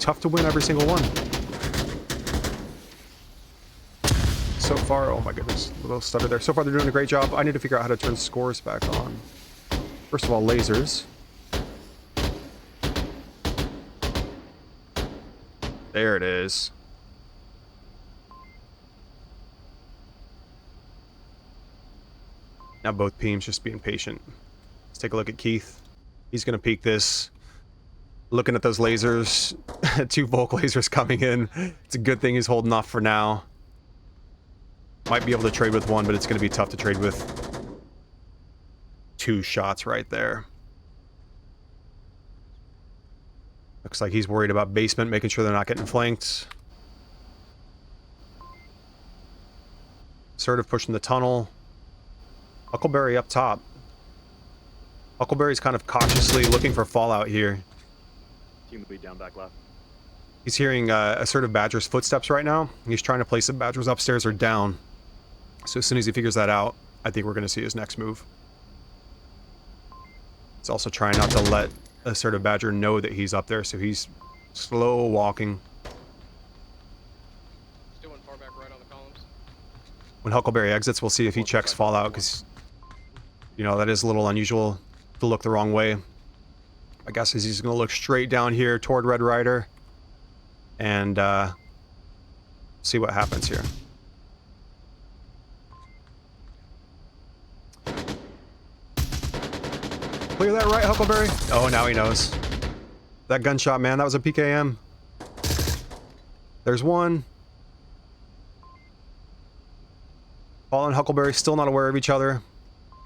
tough to win every single one. So far, oh my goodness, a little stutter there. So far, they're doing a great job. I need to figure out how to turn scores back on. First of all, lasers. There it is. Now both teams just being patient. Let's take a look at Keith. He's going to peek this. Looking at those lasers. 2 Volk lasers coming in. It's a good thing he's holding off for now. Might be able to trade with one, but it's going to be tough to trade with 2 shots right there. Looks like he's worried about basement, making sure they're not getting flanked. Assertive pushing the tunnel. Huckleberry up top. Huckleberry's kind of cautiously looking for Fallout here. Team lead down back left. He's hearing Assertive Badger's footsteps right now. He's trying to place the Badgers upstairs or down. So as soon as he figures that out, I think we're going to see his next move. He's also trying not to let Assertive Badger know that he's up there, so he's slow walking. Still one far back right on the columns. When Huckleberry exits, we'll see if he checks Fallout, because, you know, that is a little unusual to look the wrong way. My guess is he's going to look straight down here toward Red Rider and see what happens here. Clear that right, Huckleberry. Oh, now he knows. That gunshot, man, that was a PKM. There's one. Paul and Huckleberry still not aware of each other.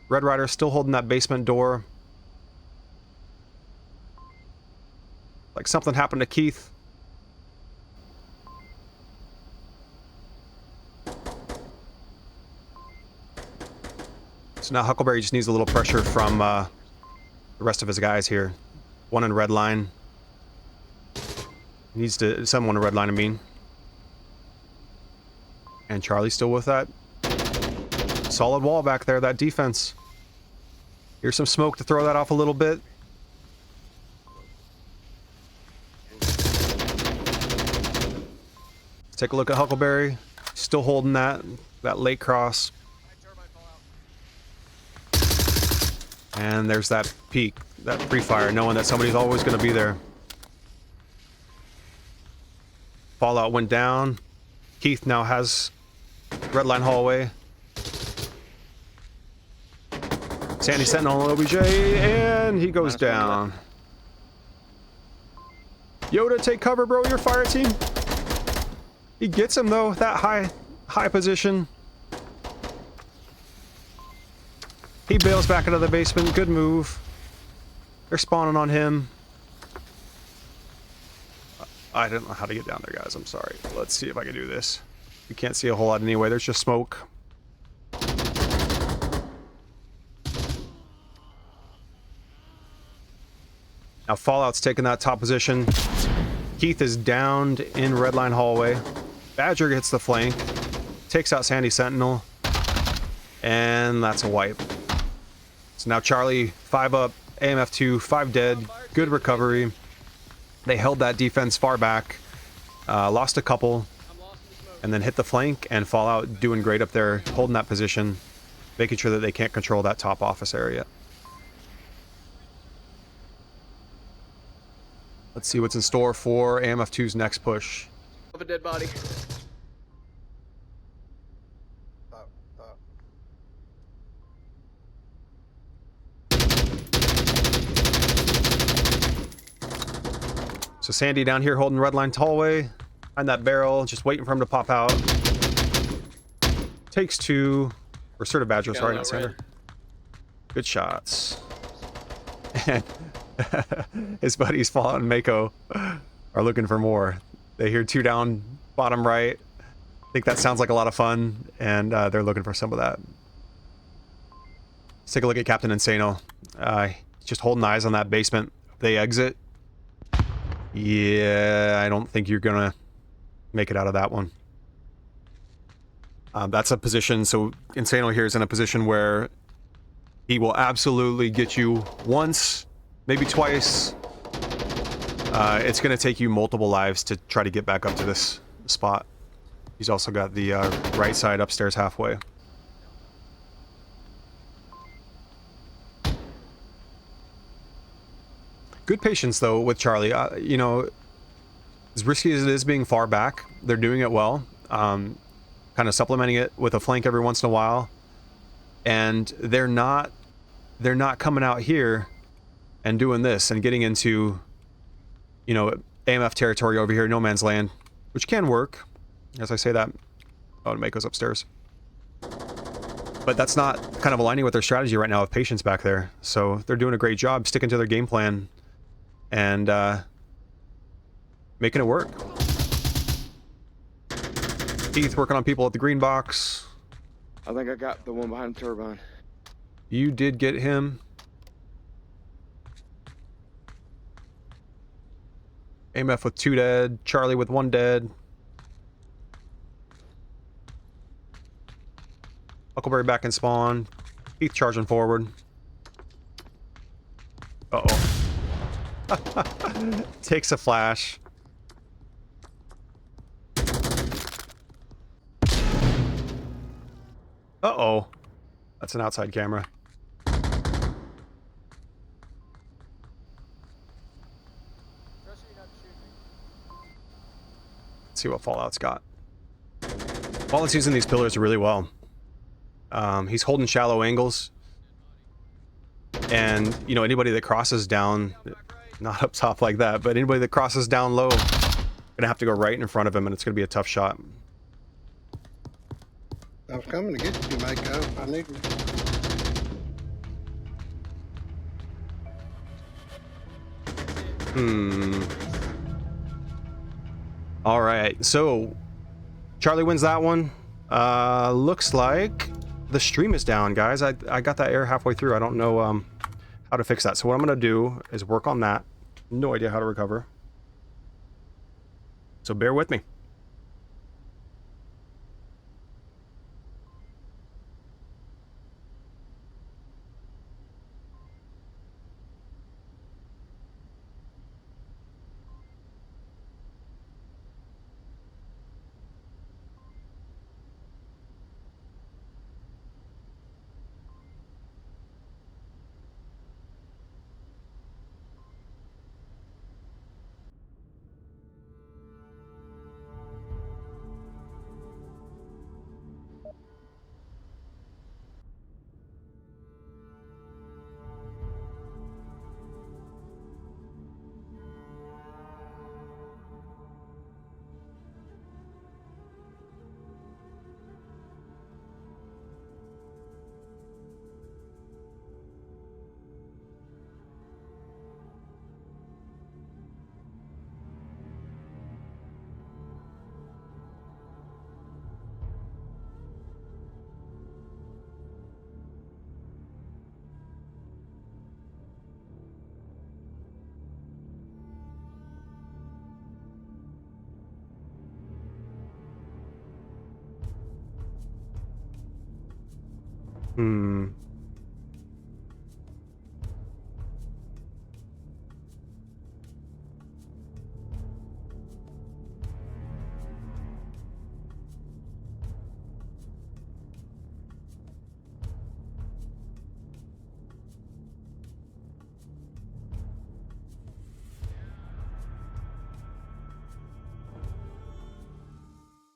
Red Rider still holding that basement door. Like something happened to Keith. So now Huckleberry just needs a little pressure from the rest of his guys here. One in red line. He needs to someone in red line, I mean. And Charlie's still with that solid wall back there, that defense. Here's some smoke to throw that off a little bit. Let's take a look at Huckleberry. Still holding that late cross. And there's that peek, that pre-fire, knowing that somebody's always going to be there. Fallout went down. Keith now has red line hallway. Sandy Sentinel on OBJ, and he goes down. Yoda, take cover, bro. Your fire team. He gets him though. That high position. He bails back into the basement. Good move. They're spawning on him. I don't know how to get down there, guys. I'm sorry. Let's see if I can do this. You can't see a whole lot anyway. There's just smoke. Now Fallout's taking that top position. Keith is downed in redline hallway. Badger gets the flank. Takes out Sandy Sentinel. And that's a wipe. So now Charlie, 5 up, AMF 2, 5 dead. Good recovery. They held that defense far back. Lost a couple. And then hit the flank, and Fallout doing great up there, holding that position. Making sure that they can't control that top office area. Let's see what's in store for AMF 2's next push. Of a dead body. So Sandy down here holding red line hallway. Behind that barrel, just waiting for him to pop out. Takes 2. Or sort of Badger, sorry, not Sander. Good shots. And his buddies Fallout and Mako are looking for more. They hear 2 down, bottom right. I think that sounds like a lot of fun, and they're looking for some of that. Let's take a look at Captain Insano. Just holding eyes on that basement. They exit. Yeah, I don't think you're gonna make it out of that one. That's a position, so Insano here is in a position where he will absolutely get you once, maybe twice. It's gonna take you multiple lives to try to get back up to this spot. He's also got the right side upstairs halfway. Good patience, though, with Charlie. You know, as risky as it is being far back, they're doing it well. Kind of supplementing it with a flank every once in a while. And they're not coming out here and doing this and getting into, you know, AMF territory over here, no man's land, which can work. As I say that, oh, Mako's upstairs. But that's not kind of aligning with their strategy right now of patience back there. So they're doing a great job sticking to their game plan and making it work. Keith working on people at the green box. I think I got the one behind the turbine. You did get him. AMF with 2 dead. Charlie with 1 dead. Huckleberry back in spawn. Keith charging forward. Uh-oh. Takes a flash. Uh-oh. That's an outside camera. Let's see what Fallout's got. Fallout's using these pillars really well. He's holding shallow angles. And, you know, anybody that crosses down, not up top like that, but anybody that crosses down low, gonna have to go right in front of him, and it's gonna be a tough shot. I was coming to get you, Mako. I need you. All right, so Charlie wins that one. Looks like the stream is down, guys. I got that error halfway through. I don't know how to fix that. So what I'm gonna do is work on that. No idea how to recover. So bear with me. Hmm.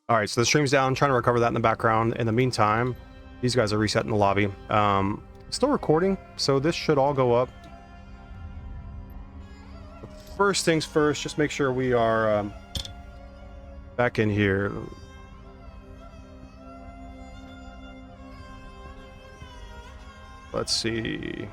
All right, so the stream's down. I'm trying to recover that in the background. In the meantime, these guys are resetting the lobby. Still recording, so this should all go up. First things first, just make sure we are back in here. Let's see.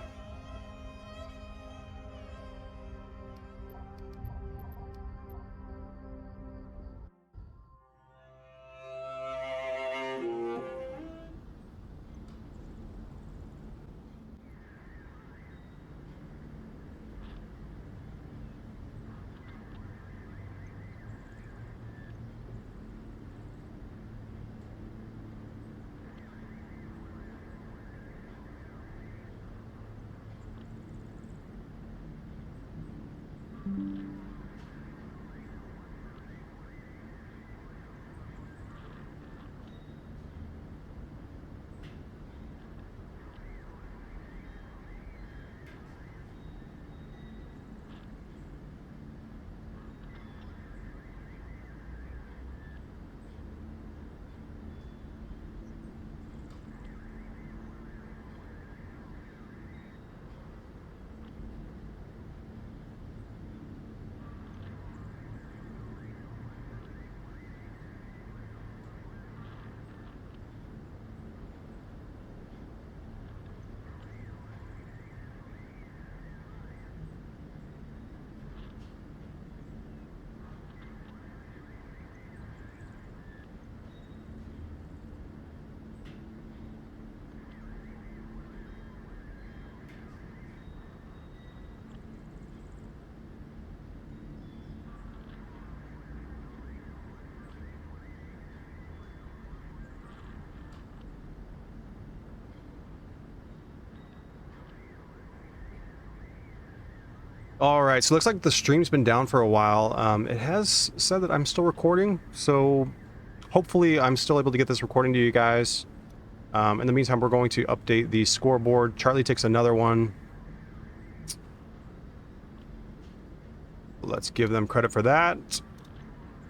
All right, so it looks like the stream's been down for a while. It has said that I'm still recording, so hopefully I'm still able to get this recording to you guys. In the meantime, we're going to update the scoreboard. Charlie takes another one. Let's give them credit for that.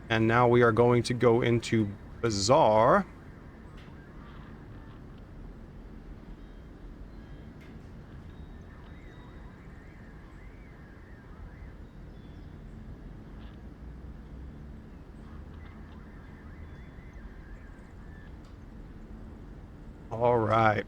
And now we are going to go into Bazaar. All right.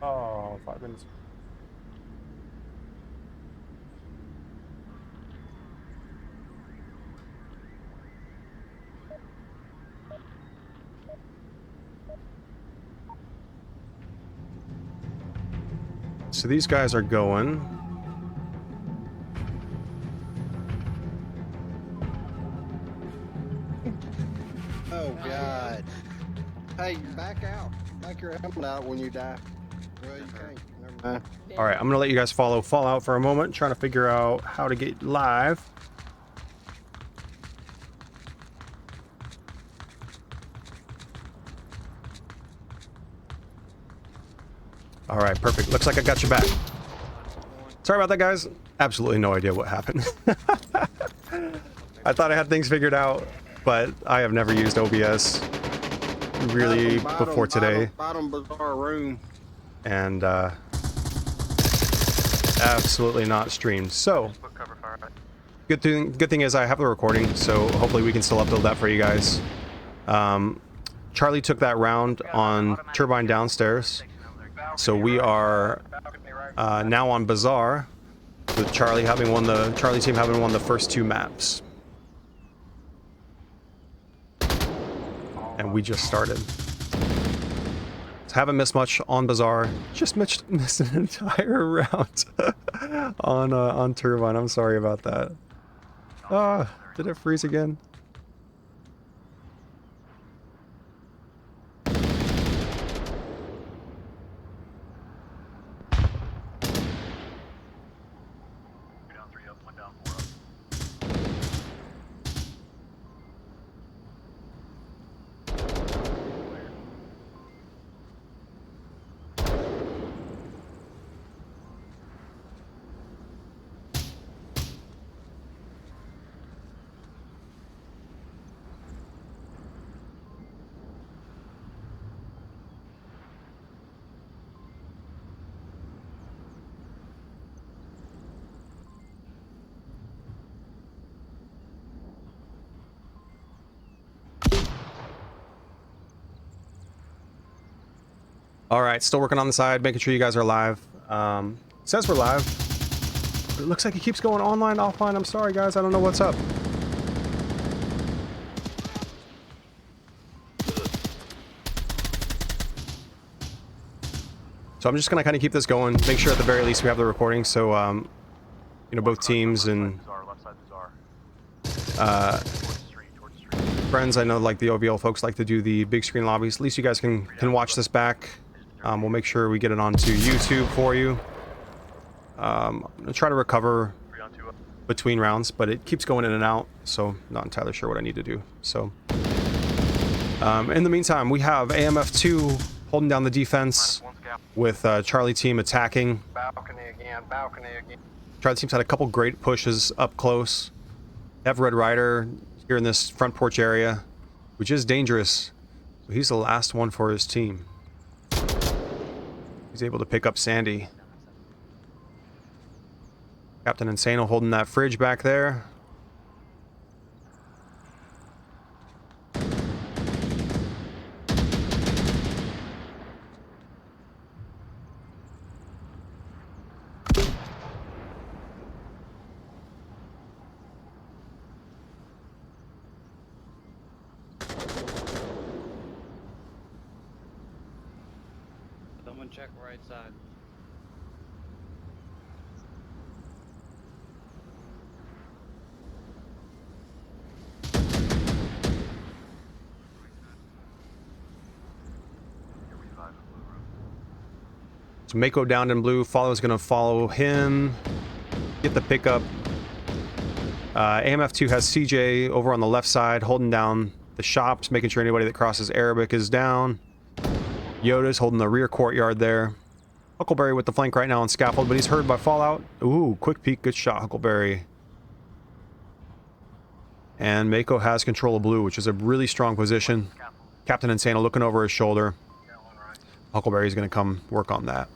Oh, 5 minutes. So these guys are going. Oh God. Hey, back out. Back your helmet out when you die. Well, you can't. Never mind. All right, I'm gonna let you guys follow Fallout for a moment, trying to figure out how to get live. All right, perfect. Looks like I got you back. Sorry about that, guys. Absolutely no idea what happened. I thought I had things figured out, but I have never used OBS really before today. Bottom Bazaar room. And absolutely not streamed. So good thing is I have the recording, so hopefully we can still upload that for you guys. Charlie took that round on Turbine downstairs. So we are now on Bazaar, with Charlie team having won the first 2 maps. And we just started. So haven't missed much on Bazaar. Just missed an entire round on Turbine. I'm sorry about that. Did it freeze again? All right, still working on the side, making sure you guys are live. Says we're live, but it looks like it keeps going online, offline. I'm sorry, guys. I don't know what's up. So I'm just gonna kind of keep this going. Make sure at the very least we have the recording, so you know, both teams and friends. I know like the OVL folks like to do the big screen lobbies. At least you guys can watch this back. We'll make sure we get it onto YouTube for you. I'm gonna try to recover between rounds, but it keeps going in and out, so not entirely sure what I need to do. So in the meantime, we have AMF2 holding down the defense with Charlie team attacking. Balcony again, balcony again. Charlie team's had a couple great pushes up close. They have Red Rider here in this front porch area, which is dangerous. He's the last one for his team. He's able to pick up Sandy. Captain Insano holding that fridge back there. Someone check right side. So Mako down in blue. Follow's going to follow him. Get the pickup. AMF2 has CJ over on the left side holding down the shops, making sure anybody that crosses Arabic is down. Yoda's holding the rear courtyard there. Huckleberry with the flank right now on scaffold, but he's heard by Fallout. Ooh, quick peek, good shot, Huckleberry. And Mako has control of blue, which is a really strong position. Captain Insano looking over his shoulder. Huckleberry's going to come work on that.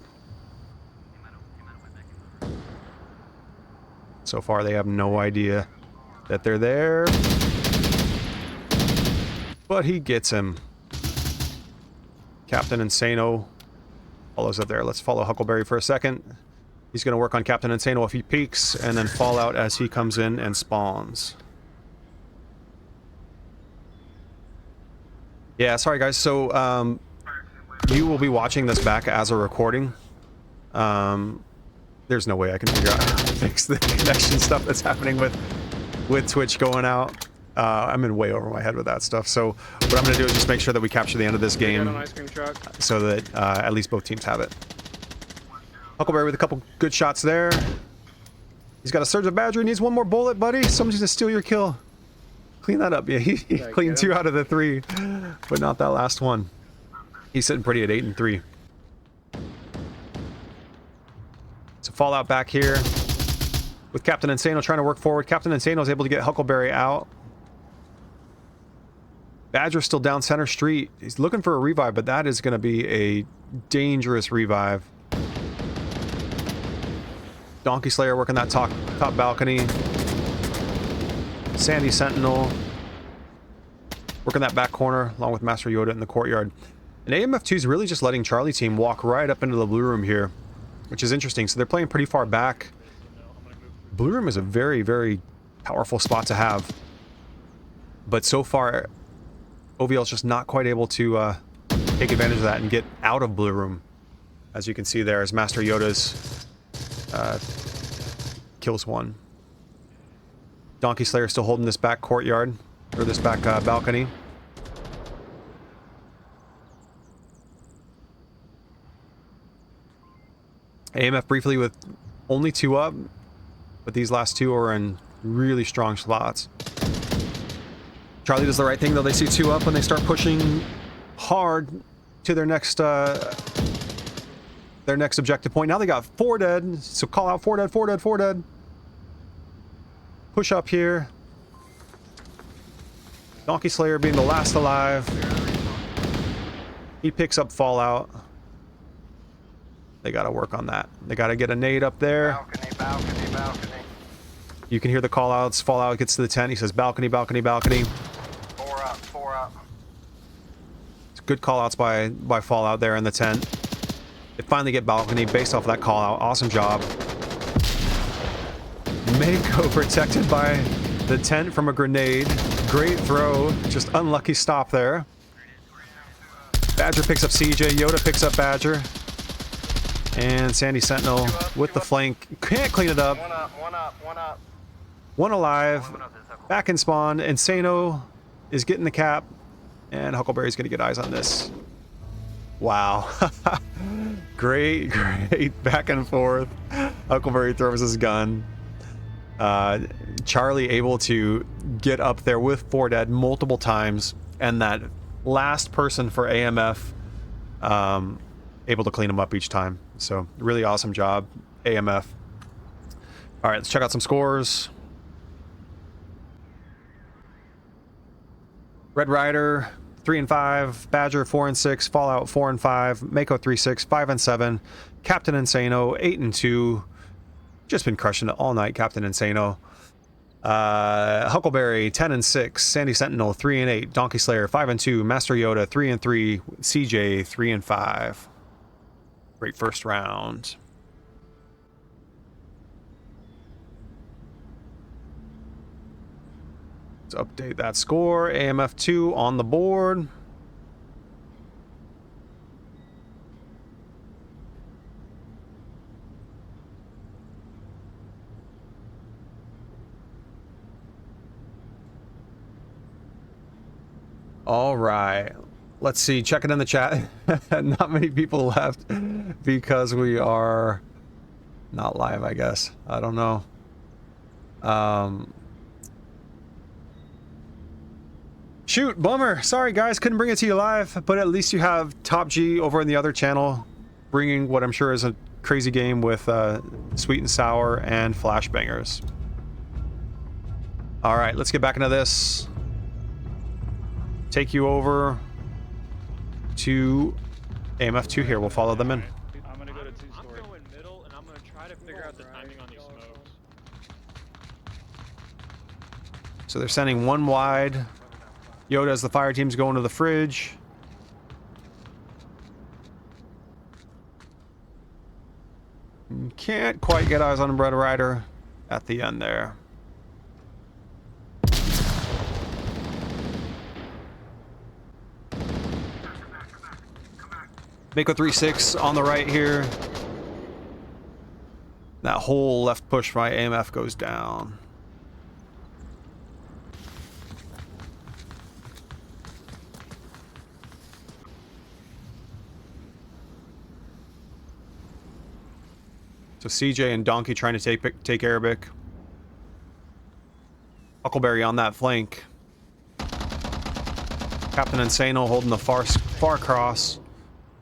So far, they have no idea that they're there. But he gets him. Captain Insano follows up there. Let's follow Huckleberry for a second. He's going to work on Captain Insano if he peeks, and then Fallout as he comes in and spawns. Yeah, sorry guys. So, you will be watching this back as a recording. There's no way I can figure out how to fix the connection stuff that's happening with Twitch going out. I'm in way over my head with that stuff. So what I'm going to do is just make sure that we capture the end of this game so that at least both teams have it. Huckleberry with a couple good shots there. He's got a Surge of Badger. He needs one more bullet, buddy. Somebody's going to steal your kill. Clean that up. Yeah, he cleaned 2 out of the 3, but not that last one. He's sitting pretty at 8 and 3. So Fallout back here with Captain Insano trying to work forward. Captain Insano is able to get Huckleberry out. Badger's still down center street. He's looking for a revive, but that is going to be a dangerous revive. Donkey Slayer working that top balcony. Sandy Sentinel. working that back corner along with Master Yoda in the courtyard. And AMF2 is really just letting Charlie team walk right up into the blue room here, which is interesting. So they're playing pretty far back. Blue room is a very, very powerful spot to have. But so far, OVL is just not quite able to take advantage of that and get out of blue room. As you can see there, as Master Yoda's kills one. Donkey Slayer still holding this back courtyard, or this back balcony. AMF briefly with only 2 up, but these last 2 are in really strong slots. Charlie does the right thing though. They see 2 up when they start pushing hard to their next objective point. Now they got 4 dead, so call out 4 dead, 4 dead, 4 dead. Push up here. Donkey Slayer being the last alive. He picks up Fallout. They gotta work on that. They gotta get a nade up there. Balcony, balcony, balcony. You can hear the call outs. Fallout gets to the tent. He says balcony, balcony, balcony. 4 up, 4 up. It's good call outs by Fallout there in the tent. They finally get balcony based off that call out. Awesome job. Mako protected by the tent from a grenade. Great throw. Just unlucky stop there. Badger picks up CJ. Yoda picks up Badger. And Sandy Sentinel with the flank. Can't clean it up. 1 up, 1 up, 1 up. 1 alive. Back in spawn. Insano is getting the cap. And Huckleberry's going to get eyes on this. Wow. Great, great back and forth. Huckleberry throws his gun. Charlie able to get up there with 4 dead multiple times. And that last person for AMF able to clean him up each time. So really awesome job, AMF. All right, let's check out some scores. Red Rider 3 and 5, Badger 4 and 6, Fallout 4 and 5, Mako 3-6, 5 and 7, Captain Insano 8 and 2. Just been crushing it all night, Captain Insano. Huckleberry 10 and 6, Sandy Sentinel 3 and 8, Donkey Slayer 5 and 2, Master Yoda 3 and 3, CJ 3 and 5. Great first round. Let's update that score. AMF2 on the board. All right. Let's see. Check it in the chat. Not many people left because we are not live, I guess. I don't know. Shoot, bummer. Sorry, guys. Couldn't bring it to you live, but at least you have Top G over in the other channel bringing what I'm sure is a crazy game with Sweet and Sour and Flashbangers. All right, let's get back into this. Take you over to AMF2 here. We'll follow them in. I'm gonna go to 2-story. I'm going middle, and I'm gonna try to figure out the timing on these smokes. So they're sending 1 wide. Yoda as the fire team's going to the fridge. Can't quite get eyes on Red Rider at the end there. Mako 3-6 on the right here. That whole left push by AMF goes down. So CJ and Donkey trying to take Arabic. Huckleberry on that flank. Captain Insano holding the far cross.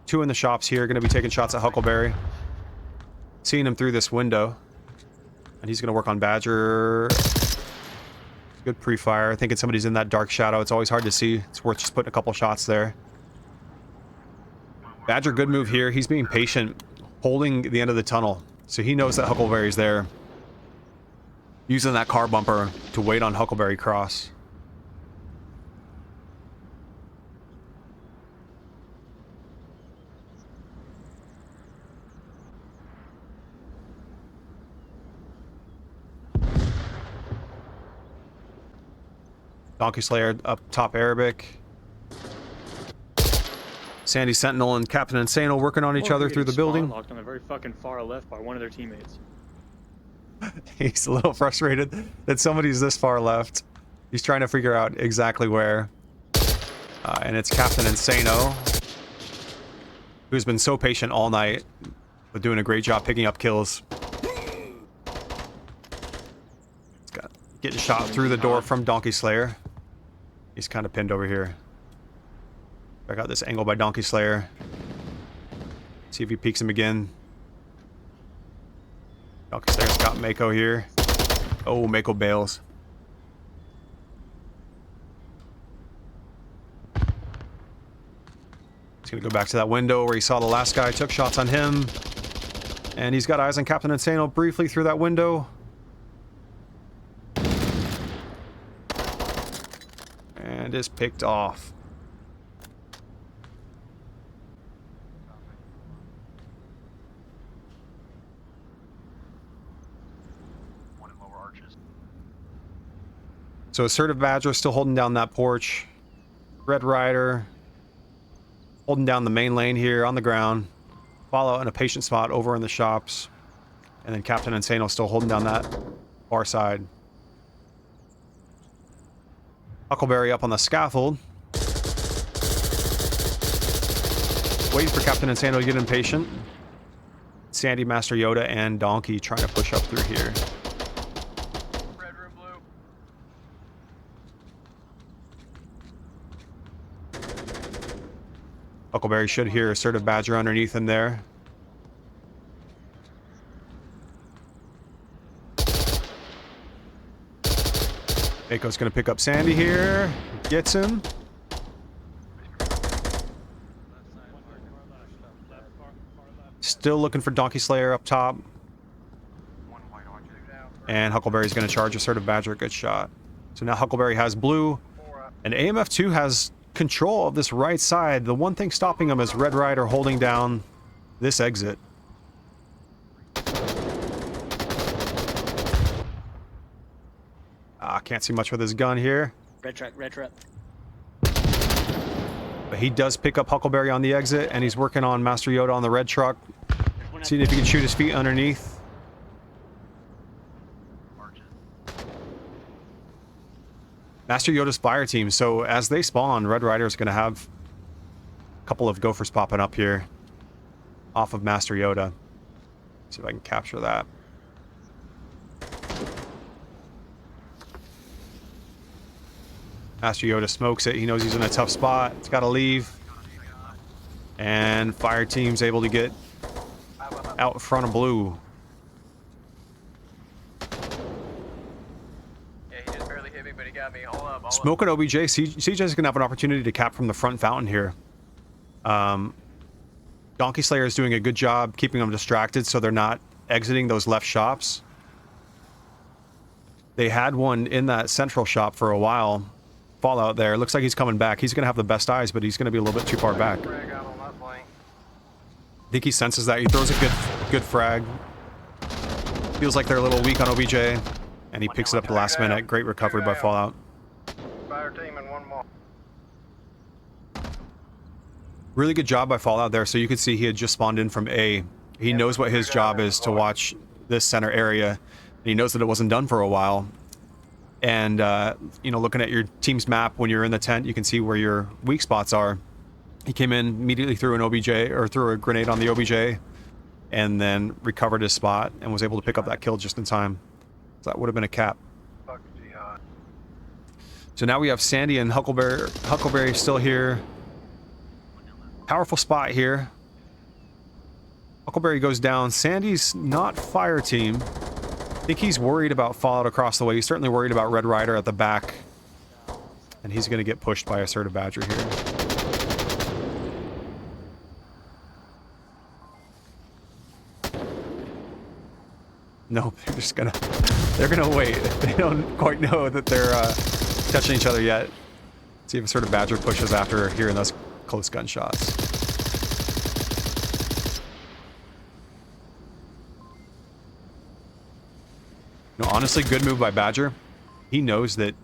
2 in the shops here, going to be taking shots at Huckleberry. Seeing him through this window. And he's going to work on Badger. Good pre-fire. Thinking somebody's in that dark shadow. It's always hard to see. It's worth just putting a couple shots there. Badger, good move here. He's being patient, holding the end of the tunnel. So he knows that Huckleberry's there. Using that car bumper to wait on Huckleberry cross. Donkey Slayer up top Arabic. Sandy Sentinel and Captain Insano working on each Or other we're through the getting spawn building. locked on the very fucking far left by one of their teammates. He's a little frustrated that somebody's this far left. He's trying to figure out exactly where. And it's Captain Insano, who's been so patient all night, but doing a great job picking up kills. He's got getting shot through the door from Donkey Slayer. He's kind of pinned over here. Check out this angle by Donkey Slayer. See if he peeks him again. Donkey Slayer's got Mako here. Oh, Mako bails. He's gonna go back to that window where he saw the last guy, took shots on him. And he's got eyes on Captain Insano briefly through that window. And is picked off. So Assertive Badger still holding down that porch. Red Rider holding down the main lane here on the ground. Fallout in a patient spot over in the shops. And then Captain Insano still holding down that far side. Huckleberry up on the scaffold. Waiting for Captain Insano to get impatient. Sandy, Master Yoda, and Donkey trying to push up through here. Red room blue. Huckleberry should hear Assertive Badger underneath him there. Mako's gonna pick up Sandy here. Gets him. Still looking for Donkey Slayer up top. And Huckleberry's gonna charge Assertive Badger. Good shot. So now Huckleberry has blue. And AMF2 has control of this right side. The one thing stopping him is Red Rider holding down this exit. Can't see much with his gun here. Red truck, red truck. But he does pick up Huckleberry on the exit, and he's working on Master Yoda on the red truck. Seeing if he can shoot his feet underneath. Master Yoda's fire team, so as they spawn, Red Rider is going to have a couple of gophers popping up here off of Master Yoda. See if I can capture that. Master Yoda smokes it. He knows he's in a tough spot. It's got to leave. And fire team's able to get out in front of blue. Yeah, he just barely hit me, but he got me. Hold up. Smoking OBJ. CJ's gonna have an opportunity to cap from the front fountain here. Donkey Slayer is doing a good job keeping them distracted so they're not exiting those left shops. They had one in that central shop for a while. Fallout there. Looks like he's coming back. He's gonna have the best eyes, but he's gonna be a little bit too far back. I think he senses that. He throws a good frag. Feels like they're a little weak on OBJ, and he picks it up the last minute. Great recovery by Fallout. Fire team and one more. Really good job by Fallout there. So you could see he had just spawned in from A. He knows what his job is to watch this center area. And he knows that it wasn't done for a while. And, you know, looking at your team's map when you're in the tent, you can see where your weak spots are. He came in, immediately threw an OBJ, or threw a grenade on the OBJ, and then recovered his spot and was able to pick up that kill just in time. So that would have been a cap. So now we have Sandy and Huckleberry. Huckleberry still here. Powerful spot here. Huckleberry goes down. Sandy's not fire team. I think he's worried about Fallout across the way. He's certainly worried about Red Rider at the back. And he's going to get pushed by Assertive Badger here. Nope, they're gonna wait. They don't quite know that they're touching each other yet. See if Assertive Badger pushes after hearing those close gunshots. No, honestly, good move by Badger. He knows that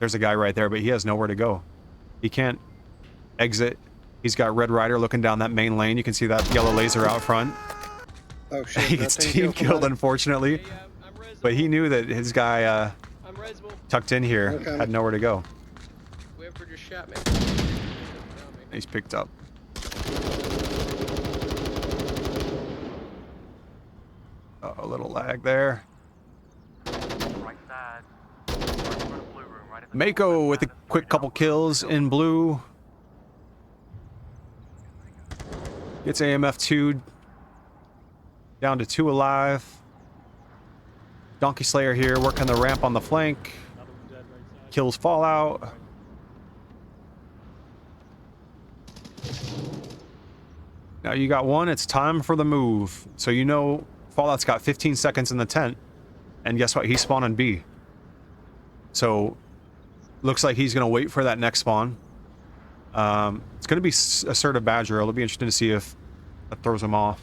There's a guy right there, but he has nowhere to go. He can't exit. He's got Red Rider looking down that main lane. You can see that yellow laser out front. Oh shit. He gets team killed, unfortunately. But he knew that his guy tucked in here had nowhere to go. Whoever just shot me. He's picked up. A little lag there. Mako with a quick couple kills in blue. Gets AMF 2 down to 2 alive. Donkey Slayer here working the ramp on the flank. Kills Fallout. Now you got one, it's time for the move. So you know Fallout's got 15 seconds in the tent. And guess what? He's spawning B. So looks like he's going to wait for that next spawn. It's going to be Assertive Badger. It'll be interesting to see if that throws him off.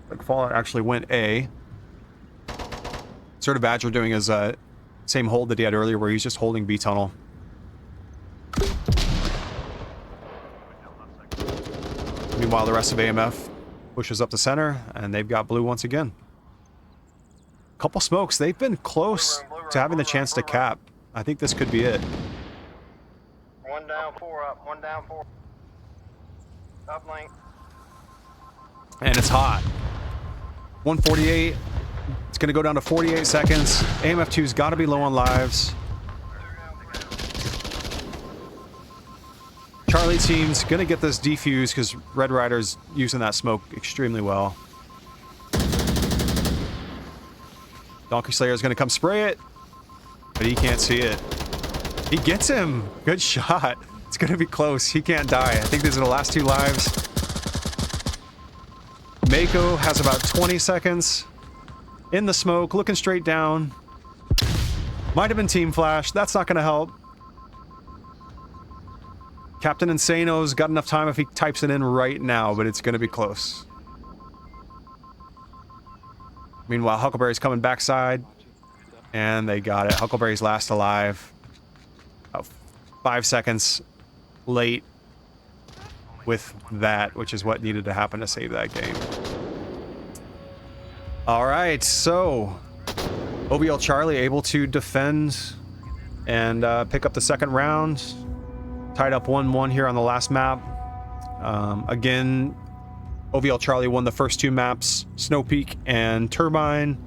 Like Fallout actually went A. Assertive Badger doing his same hold that he had earlier where he's just holding B tunnel. Meanwhile, the rest of AMF pushes up the center, and they've got blue once again. Couple smokes. They've been close to having the chance to cap. I think this could be it. 1 down, 4 up. 1 down, 4. Up lane. And it's hot. 148. It's going to go down to 48 seconds. AMF2's got to be low on lives. Charlie team's going to get this defuse because Red Rider's using that smoke extremely well. Donkey Slayer's going to come spray it, but he can't see it. He gets him. Good shot. It's going to be close. He can't die. I think these are the last 2 lives. Mako has about 20 seconds in the smoke, looking straight down. Might have been Team Flash. That's not going to help. Captain Insano's got enough time if he types it in right now, but it's going to be close. Meanwhile, Huckleberry's coming backside, and they got it. Huckleberry's last alive. About 5 seconds late with that, which is what needed to happen to save that game. All right, so OVL Charlie able to defend and pick up the second round. Tied up 1-1 here on the last map. Again, OVL Charlie won the first 2 maps, Snow Peak and Turbine.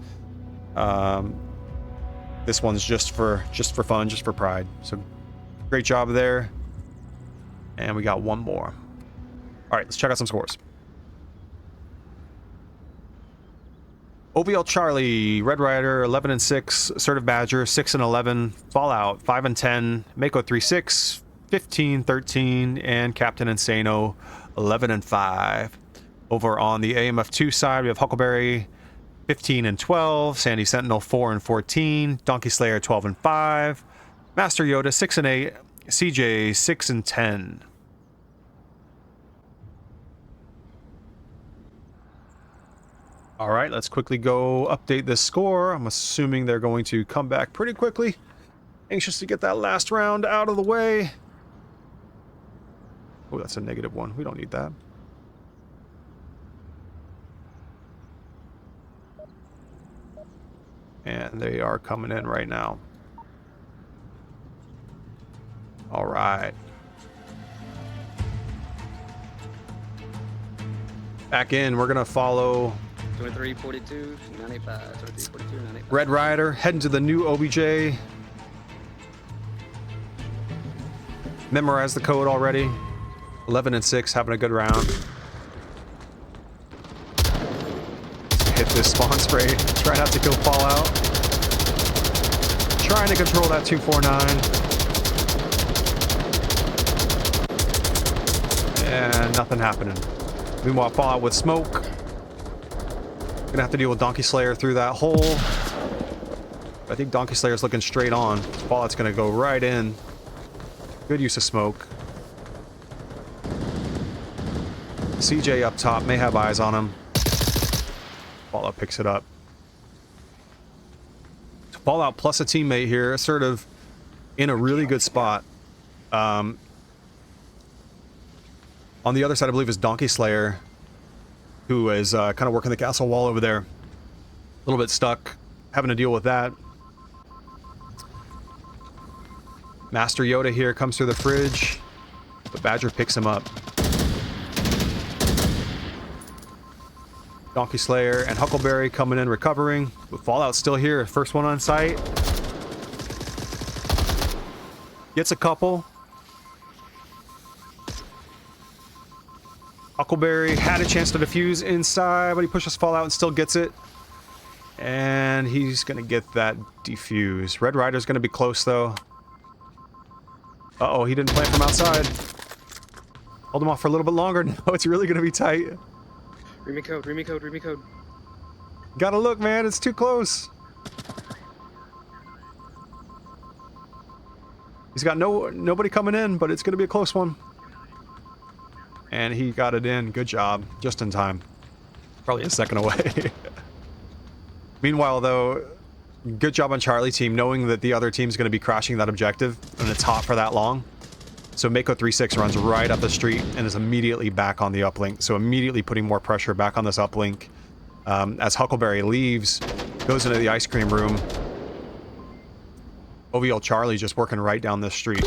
This one's just for fun, just for pride. So great job there. And we got one more. All right, let's check out some scores. OVL Charlie, Red Rider 11-6, Assertive Badger 6-11, Fallout 5-10, Mako 3-6, 15-13, and Captain Insano 11-5. Over on the AMF2 side, we have Huckleberry 15-12, Sandy Sentinel 4-14, Donkey Slayer 12-5, Master Yoda 6-8, CJ 6-10. All right, let's quickly go update this score. I'm assuming they're going to come back pretty quickly. Anxious to get that last round out of the way. Oh, that's a -1. We don't need that. And they are coming in right now. All right. Back in, we're going to follow 23, 42, 95, 23, 42, 95. Red Rider, heading to the new OBJ. Memorize the code already. 11-6, having a good round. Hit this spawn spray. Try not to kill Fallout. Trying to control that 249. And nothing happening. Meanwhile, Fallout with smoke. Gonna have to deal with Donkey Slayer through that hole. I think Donkey Slayer's looking straight on. Fallout's gonna go right in. Good use of smoke. CJ up top may have eyes on him. Fallout picks it up. Fallout plus a teammate here, sort of in a really good spot. On the other side, I believe, is Donkey Slayer, who is kind of working the castle wall over there. A little bit stuck, having to deal with that. Master Yoda here comes through the fridge, but Badger picks him up. Donkey Slayer and Huckleberry coming in, recovering. With Fallout still here, first one on site. Gets a couple. Huckleberry had a chance to defuse inside, but he pushes Fallout and still gets it. And he's gonna get that defuse. Red Rider's gonna be close though. Uh-oh, he didn't plant from outside. Hold him off for a little bit longer. No, it's really gonna be tight. Read me code, read me code, read me code. Gotta look, man, it's too close. He's got nobody coming in, but it's gonna be a close one. And he got it in. Good job. Just in time. Probably a second away. Meanwhile, though, good job on Charlie team, knowing that the other team's going to be crashing that objective, and it's hot for that long. So Mako 36 runs right up the street and is immediately back on the uplink. So immediately putting more pressure back on this uplink. As Huckleberry leaves, goes into the ice cream room. OVL Charlie just working right down this street.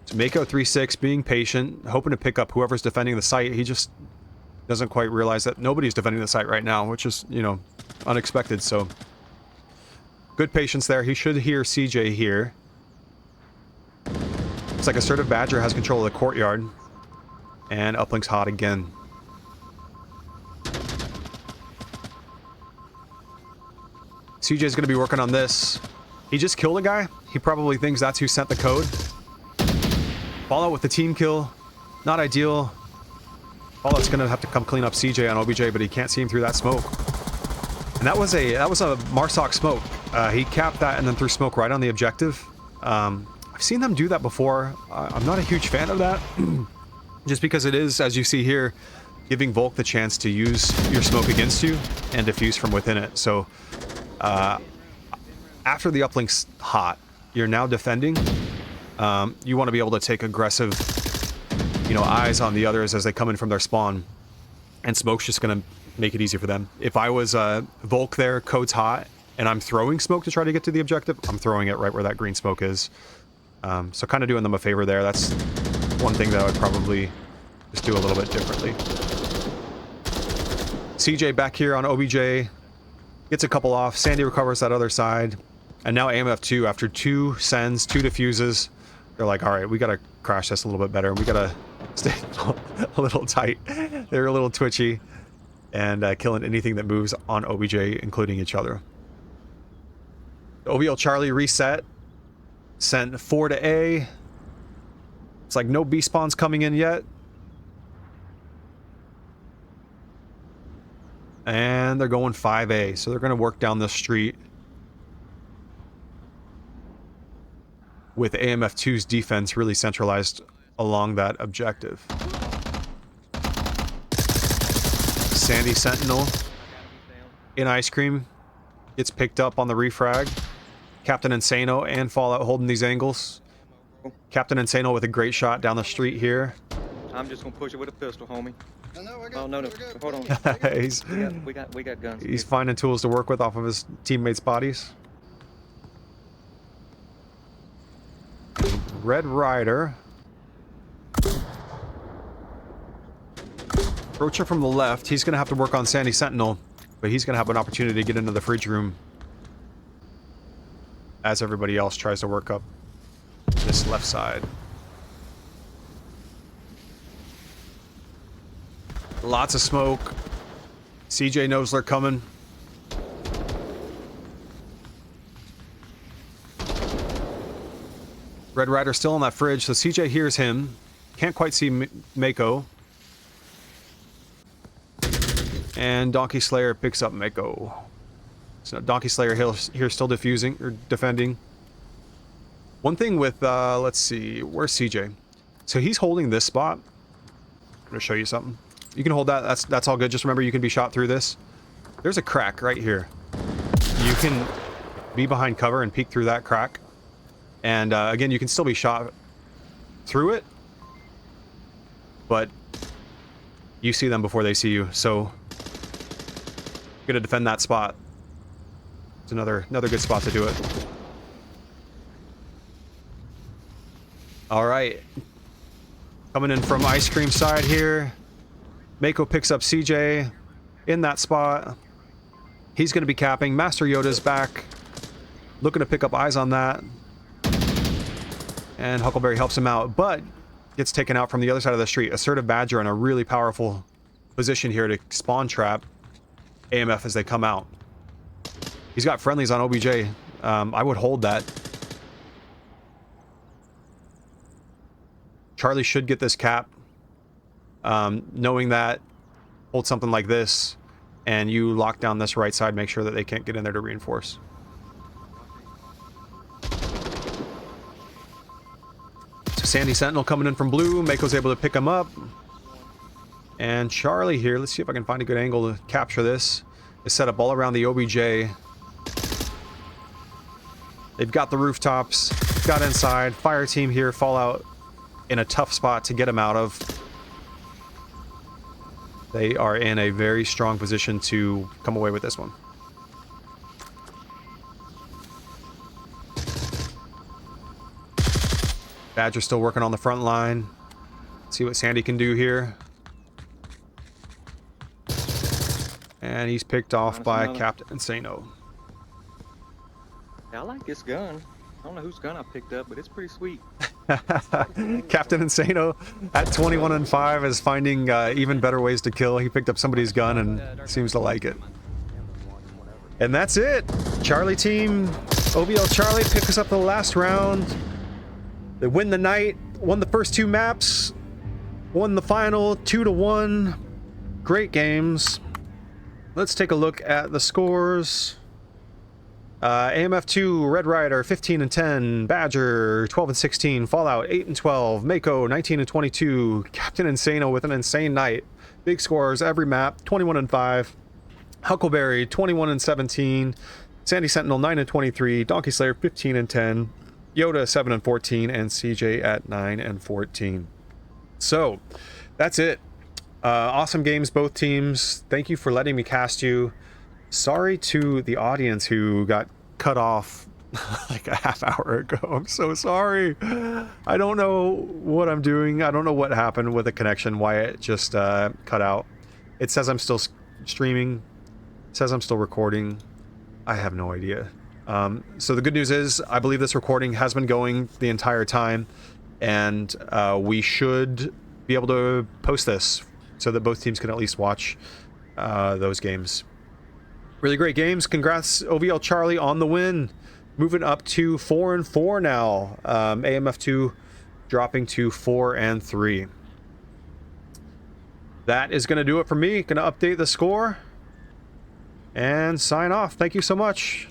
So Mako 36 being patient, hoping to pick up whoever's defending the site. He just doesn't quite realize that nobody's defending the site right now, which is, you know, unexpected. So good patience there. He should hear CJ here. It's like Assertive Badger has control of the courtyard. And uplink's hot again. CJ's gonna be working on this. He just killed a guy. He probably thinks that's who sent the code. Fallout with the team kill. Not ideal. Fallout's gonna have to come clean up CJ on OBJ, but he can't see him through that smoke. And that was a Marsoc smoke. He capped that and then threw smoke right on the objective. I've seen them do that before. I'm not a huge fan of that. Just because it is, as you see here, giving Volk the chance to use your smoke against you and defuse from within it. So after the uplink's hot, you're now defending. You want to be able to take aggressive, you know, eyes on the others as they come in from their spawn. And smoke's just going to make it easy for them. If I was Volk there, code's hot, and I'm throwing smoke to try to get to the objective, I'm throwing it right where that green smoke is. So kind of doing them a favor there. That's one thing that I would probably just do a little bit differently. CJ back here on OBJ. Gets a couple off. Sandy recovers that other side. And now AMF 2, after 2 sends, 2 defuses, they're like, alright, we gotta crash this a little bit better. We gotta stay a little tight. They're a little twitchy. And killing anything that moves on OBJ, including each other. OVL Charlie reset. Sent 4 to A. It's like no B spawns coming in yet. And they're going 5A, so they're going to work down the street with AMF2's defense really centralized along that objective. Sandy Sentinel in ice cream gets picked up on the refrag. Captain Insano and Fallout holding these angles. Captain Insano with a great shot down the street here. I'm just gonna push it with a pistol, homie. Oh no, hold on. We got guns. He's finding tools to work with off of his teammates' bodies. Red Rider. Rocha from the left. He's gonna have to work on Sandy Sentinel, but he's gonna have an opportunity to get into the fridge room as everybody else tries to work up this left side. Lots of smoke. CJ knows they're coming. Red Rider still in that fridge, so CJ hears him. Can't quite see Mako. And Donkey Slayer picks up Mako. So Donkey Slayer here still defusing, or defending. One thing with, let's see, where's CJ? So he's holding this spot. I'm gonna show you something. You can hold that, that's all good. Just remember you can be shot through this. There's a crack right here. You can be behind cover and peek through that crack. And again, you can still be shot through it, but you see them before they see you. So you're gonna defend that spot. It's another good spot to do it. All right, coming in from ice cream side here. Mako picks up CJ in that spot. He's going to be capping. Master Yoda's back, looking to pick up eyes on that. And Huckleberry helps him out, but gets taken out from the other side of the street. Assertive Badger in a really powerful position here to spawn trap AMF as they come out. He's got friendlies on OBJ. I would hold that. Charlie should get this cap. Knowing that, hold something like this, and you lock down this right side, make sure that they can't get in there to reinforce. So Sandy Sentinel coming in from blue. Mako's able to pick him up. And Charlie here, let's see if I can find a good angle to capture this, is set up all around the OBJ. They've got the rooftops, got inside. Fire team here, Fallout in a tough spot to get him out of. They are in a very strong position to come away with this one. Badger still working on the front line. See what Sandy can do here. And he's picked off by Captain Insano. Yeah, I like this gun. I don't know whose gun I picked up, but it's pretty sweet. Captain Insano at 21 and 5 is finding even better ways to kill. He picked up somebody's gun and seems to like it. And that's it. Charlie team, OVL Charlie picks up the last round. They win the night, won the first two maps, won the final 2-1. Great games. Let's take a look at the scores. AMF2, Red Rider 15 and 10, Badger 12 and 16, Fallout 8 and 12, Mako 19 and 22, Captain Insano with an insane night. Big scores every map, 21 and 5, Huckleberry 21 and 17, Sandy Sentinel 9 and 23, Donkey Slayer 15 and 10, Yoda 7 and 14, and CJ at 9 and 14. So that's it. Awesome games, both teams. Thank you for letting me cast you. Sorry to the audience who got cut off like a half hour ago. I'm so sorry. I don't know what I'm doing. I don't know what happened with the connection, why it just cut out. It says I'm still streaming. It says I'm still recording. I have no idea. So the good news is I believe this recording has been going the entire time, and we should be able to post this so that both teams can at least watch those games. Really great games. Congrats, OVL Charlie, on the win. Moving up to 4 and 4 now. AMF2 dropping to 4 and 3. That is going to do it for me. Going to update the score and sign off. Thank you so much.